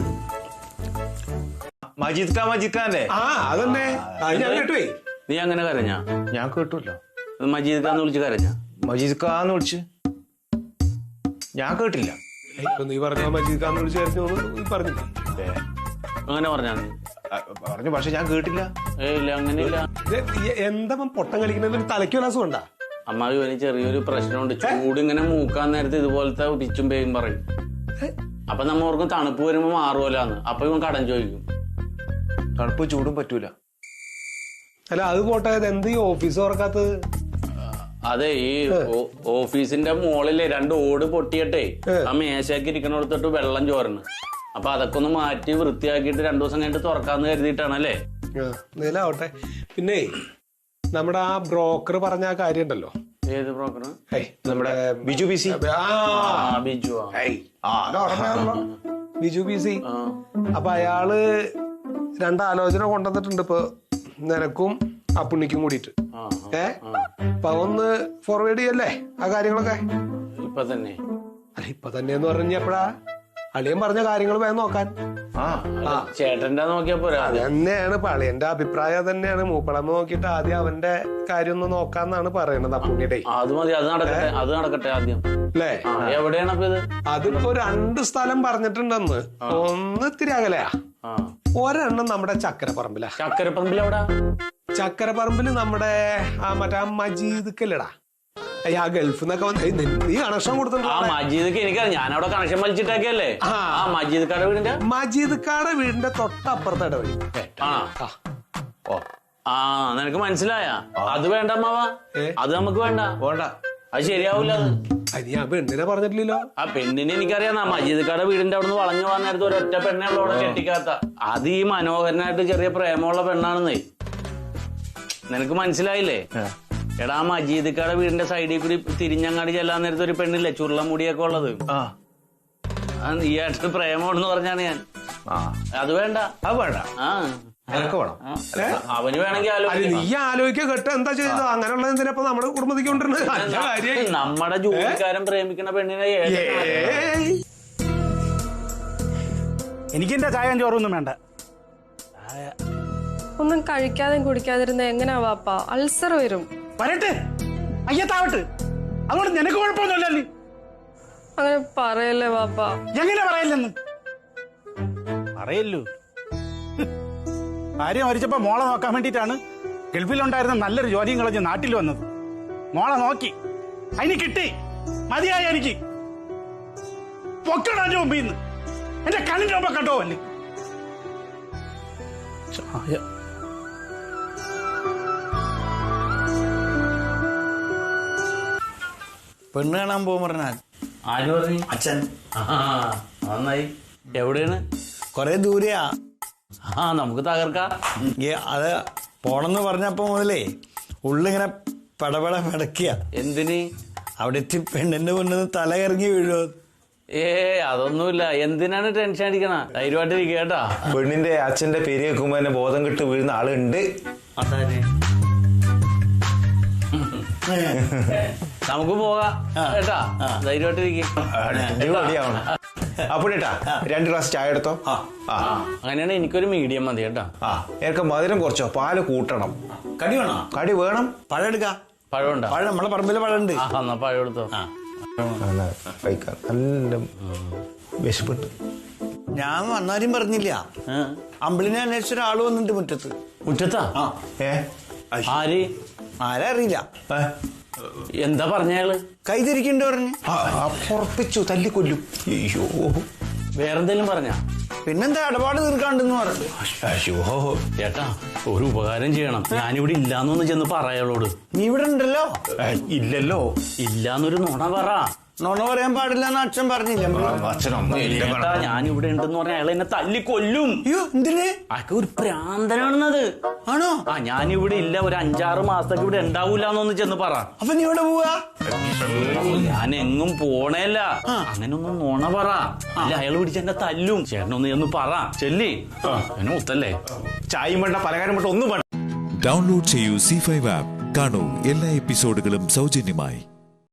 നീ അങ്ങനെ കരഞ്ഞാ? ഞാൻ കേട്ടില്ലോ. മജീദ് ഖാന്ന് വിളിച്ച് കരഞ്ഞാ? മജീദ് ഖാന്ന് വിളിച്ച് ഞാൻ കേട്ടില്ല. നീ പറഞ്ഞ മജീദ് ഖാന്ന് വിളിച്ച് കരഞ്ഞു പറഞ്ഞില്ലേ? അങ്ങനെ പറഞ്ഞാ? പറഞ്ഞു, പക്ഷെ ഞാൻ കേട്ടില്ല. ഇല്ല, അങ്ങനെയില്ല. എന്താ പൊട്ടം കളിക്കുന്നതിന് തലയ്ക്ക് ഒരു അസുഖം ഉണ്ടാ? അമ്മാവി ഇവന് ചെറിയൊരു പ്രശ്നമുണ്ട്. ചൂട് ഇങ്ങനെ മൂക്കാൻ നേരത്തെ ഇതുപോലത്തെ പിച്ചും പേയും പറയും. അപ്പൊ നമ്മ ഓർക്കും തണുപ്പ് വരുമ്പോ മാറുമല്ലാന്ന്. അപ്പൊ ഇവൻ കടം ചോദിക്കും. തണുപ്പ് ചൂടും പറ്റൂല. അല്ല അത് പോട്ടെ, എന്ത് ഈ ഓഫീസ് തുറക്കാത്തത്? അതെ, ഈ ഓഫീസിന്റെ മുകളിലെ 2 ഓട് പൊട്ടിയിട്ടേ ആ മേശയ്ക്ക് ഇരിക്കണോടത്തോട്ട് വെള്ളം ചോരണം. അപ്പൊ അതൊക്കെ ഒന്ന് മാറ്റി വൃത്തിയാക്കിയിട്ട് 2 ദിവസം കഴിഞ്ഞിട്ട് തുറക്കാന്ന് കരുതിയിട്ടാണല്ലേ. നിലാവട്ടെ. പിന്നെ നമ്മുടെ ആ ബ്രോക്കർ പറഞ്ഞ ആ കാര്യം ഉണ്ടല്ലോ. ഏത് ബ്രോക്കർ? നമ്മുടെ Biju B C. Biju B C. അപ്പൊ അയാള് 2 ആലോചന കൊണ്ടുവന്നിട്ടുണ്ട് ഇപ്പൊ നിനക്കും ആ പുണ്ണിക്കും കൂടിയിട്ട്. അപ്പൊ ഒന്ന് ഫോർവേഡ് ചെയ്യല്ലേ ആ കാര്യങ്ങളൊക്കെ? ഇപ്പൊ തന്നെ? അല്ല ഇപ്പൊ തന്നെ എന്ന് പറഞ്ഞ എപ്പോഴാ? അളിയൻ പറഞ്ഞ കാര്യങ്ങൾ വേഗം നോക്കാൻ. ചേട്ടന്റെ നോക്കിയാ പോരാ? തന്നെയാണ് അളിയന്റെ അഭിപ്രായം. തന്നെയാണ് മൂപ്പളമ്മ നോക്കിയിട്ട് ആദ്യം അവന്റെ കാര്യം ഒന്ന് നോക്കാന്നാണ് പറയണത്. പുണ്യടെ അത് മതി, അത് നടക്കട്ടെ ആദ്യം. അല്ലേ? എവിടെയാണ് അപ്പൊ ഇത്? അതിപ്പോ 2 സ്ഥലം പറഞ്ഞിട്ടുണ്ടെന്ന്. ഒന്ന് ഇത്തിരി അകലെയാ, ഒരെണ്ണം നമ്മുടെ ചക്കരപ്പറമ്പിലാ. ചക്കരപ്പറമ്പിൽ എവിടാ? ചക്കരപ്പറമ്പില് നമ്മുടെ മറ്റേ മജീദ്ക്കല്ലടാ. ആ ഗൾഫിൽ നിന്നൊക്കെ വന്ന് നീ കണക്ഷൻ കൊടുത്തിട്ടുണ്ട്. മജീദ്ക്ക് എനിക്കറിയാം, ഞാനവിടെ കണക്ഷൻ വലിച്ചിട്ടൊക്കെയല്ലേ. മജീദ് കാടെ വീടിന്റെ തൊട്ടപ്പുറത്തെ ഇടവഴി. നിനക്ക് മനസ്സിലായ? അത് വേണ്ട അമ്മാവാ, അത് നമുക്ക് വേണ്ട. അത് ശരിയാവൂല. അത് ഞാൻ പെണ്ണിനെ പറഞ്ഞിട്ടില്ലല്ലോ. ആ പെണ്ണിനെ എനിക്കറിയാം. മജീദ് കാടെ വീടിന്റെ അവിടെ നിന്ന് വളഞ്ഞു പോകാൻ നേരത്തെ ഒരൊറ്റ പെണ്ണുള്ള അവിടെ കെട്ടിക്കാത്ത. അത് ഈ മനോഹരനായിട്ട് ചെറിയ പ്രേമമുള്ള പെണ്ണാണെന്നേ. നിനക്ക് മനസ്സിലായില്ലേ? എടാ മജീദ് കാടെ വീടിന്റെ സൈഡിൽ കൂടി തിരിഞ്ഞങ്ങാടി ചെല്ലാൻ നേരത്തെ ഒരു പെണ്ണില്ലേ ചുരുള മുടിയൊക്കെ ഉള്ളത്? ഈ ആയിട്ട് പ്രേമമാണെന്ന് പറഞ്ഞാണ് ഞാൻ. അത് വേണ്ട, അത് വേണ്ട. അവന് വേണമെങ്കിൽ നീ ആലോചിക്കുക കേട്ടോ. എന്താ ചെയ്തത്? അങ്ങനെയുള്ള എന്തിനാ നമ്മുടെ കുടുംബത്തിക്ക് കൊണ്ടിരുന്നത്? നമ്മുടെ ജോലിക്കാരൻ പ്രേമിക്കുന്ന പെണ്ണിനെ എനിക്കെന്റെ ചായയും ചോറൊന്നും വേണ്ട. ഒന്നും കഴിക്കാതെ കുടിക്കാതിരുന്ന എങ്ങനെയാ വാപ്പ? അൾസർ വരും. വരട്ടെ, അയ്യത്താവട്ടെ. അതുകൊണ്ട് നിനക്ക് കുഴപ്പമൊന്നുമില്ലല്ലേ? അങ്ങനെ പറയല്ലേ വാപ്പ. എങ്ങനെ പറയല്ലെന്ന് പറയല്ലോ. ഭാര്യ മരിച്ചപ്പോ മോളെ നോക്കാൻ വേണ്ടിയിട്ടാണ് ഗൾഫിലുണ്ടായിരുന്ന നല്ലൊരു ജോലിയും കളഞ്ഞ് നാട്ടിൽ വന്നത്. മോളെ നോക്കി, അതിന് കിട്ടി, മതിയായി. എനിക്ക് പൊക്കടാ മുമ്പിൽ നിന്ന്. എന്റെ കണ്ണിന്റെ മുമ്പ് കണ്ടോ അല്ലേ? പെണ്ണ് കാണാൻ പോകും പറഞ്ഞാൽ അച്ഛൻ. നന്നായി. എവിടെയാണ്? കൊറേ ദൂരെയാ. നമുക്ക് തകർക്കാം. അത് പോണെന്ന് പറഞ്ഞപ്പോ മുതലേ ഉള്ളിങ്ങനെ പടപട പടക്കുക. എന്തിന്? അവിടെ എത്തി പെണ്ണിന്റെ മുന്നിൽ തല കറങ്ങി വീഴുമോ? അതൊന്നുമില്ല. എന്തിനാണ് ടെൻഷൻ അടിക്കണ? ധൈര്യമായിട്ടിരിക്കുക കേട്ടാ. പെണ്ണിന്റെ അച്ഛന്റെ പേര് കേൾക്കുമ്പോ തന്നെ ബോധം കിട്ട് വീഴുന്ന ആളുണ്ട്. നമുക്ക് പോകാം കേട്ടാ. ധൈര്യമായിട്ടിരിക്കും. അപ്പോഴേട്ടാ 2 ഗ്ലാസ് ചായ എടുത്തോ. അങ്ങനെയാണ് എനിക്കൊരു മീഡിയം മതി കേട്ടാ. എനിക്ക് മധുരം കുറച്ചോ, പാല് കൂട്ടണം. കടി വേണോ? കടി വേണം. പഴം എടുക്കാം. പഴം ഉണ്ടോ? പഴം നമ്മളെ പറമ്പിലെ പഴം ഉണ്ട്. എന്നാ പഴം എടുത്തോ. കഴിക്കാൻ നല്ല വിശപ്പെട്ട്. ഞാൻ വന്നാരും പറഞ്ഞില്ല. അമ്പിളിനെ അന്വേഷിച്ച ഒരാള് വന്നിട്ട് മുറ്റത്ത്. മുറ്റത്താ? ആര്? ആരറിയില്ല. എന്താ പറഞ്ഞയാള്? കൈതിരിക്കണ്ട് പറഞ്ഞു. ഉറപ്പിച്ചു തല്ലിക്കൊല്ലും. അയ്യോ, വേറെന്തെങ്കിലും പറഞ്ഞ? പിന്നെന്താ ഇടപാട് തീർക്കാണ്ടെന്ന് പറഞ്ഞു. അയ്യോ ചേട്ടാ, ഒരു ഉപകാരം ചെയ്യണം. ഞാനിവിടെ ഇല്ലാന്നൊന്ന് ചെന്ന് പറയാളോട്. നീ ഇവിടെ ഉണ്ടല്ലോ. ഇല്ലല്ലോ. ഇല്ലാന്നൊരു നുണ പറ. നുണ പറയാൻ പാടില്ല എന്ന് അച്ഛൻ പറഞ്ഞില്ല. ചേട്ടാ, ഞാനിവിടെ ഉണ്ടെന്ന് പറഞ്ഞ അയാൾ എന്നെ തല്ലിക്കൊല്ലും. അയ്യോ, എന്തിന്? അയാൾക്ക് ഒരു പ്രാന്തനാണെന്നത്. ആണോ? ഞാനിവിടെ ഇല്ല, ഒരു 5-6 മാസത്തേക്ക് ഇവിടെ ഉണ്ടാവൂലെന്നൊന്ന് ചെന്ന് പറ. അപ്പൊ നീ ഇവിടെ പോവാ? ഞാൻ എങ്ങും പോണേല്ല. അങ്ങനെ ഒന്നും നുണ പറ. അല്ല, അയാൾ പിടിച്ച് എന്നെ തല്ലും. ചേട്ടനൊന്ന് ചെന്ന് പറ. ചെല്ലി എന്നെ ഒത്തല്ലേ? ചായയും വേണ്ട, പലഹാരം വേണ്ട, ഒന്നും വേണ്ട. ഡൗൺലോഡ് ചെയ്യൂ C5 ആപ്പ്. കാണൂ എല്ലാ എപ്പിസോഡുകളും സൗജന്യമായി.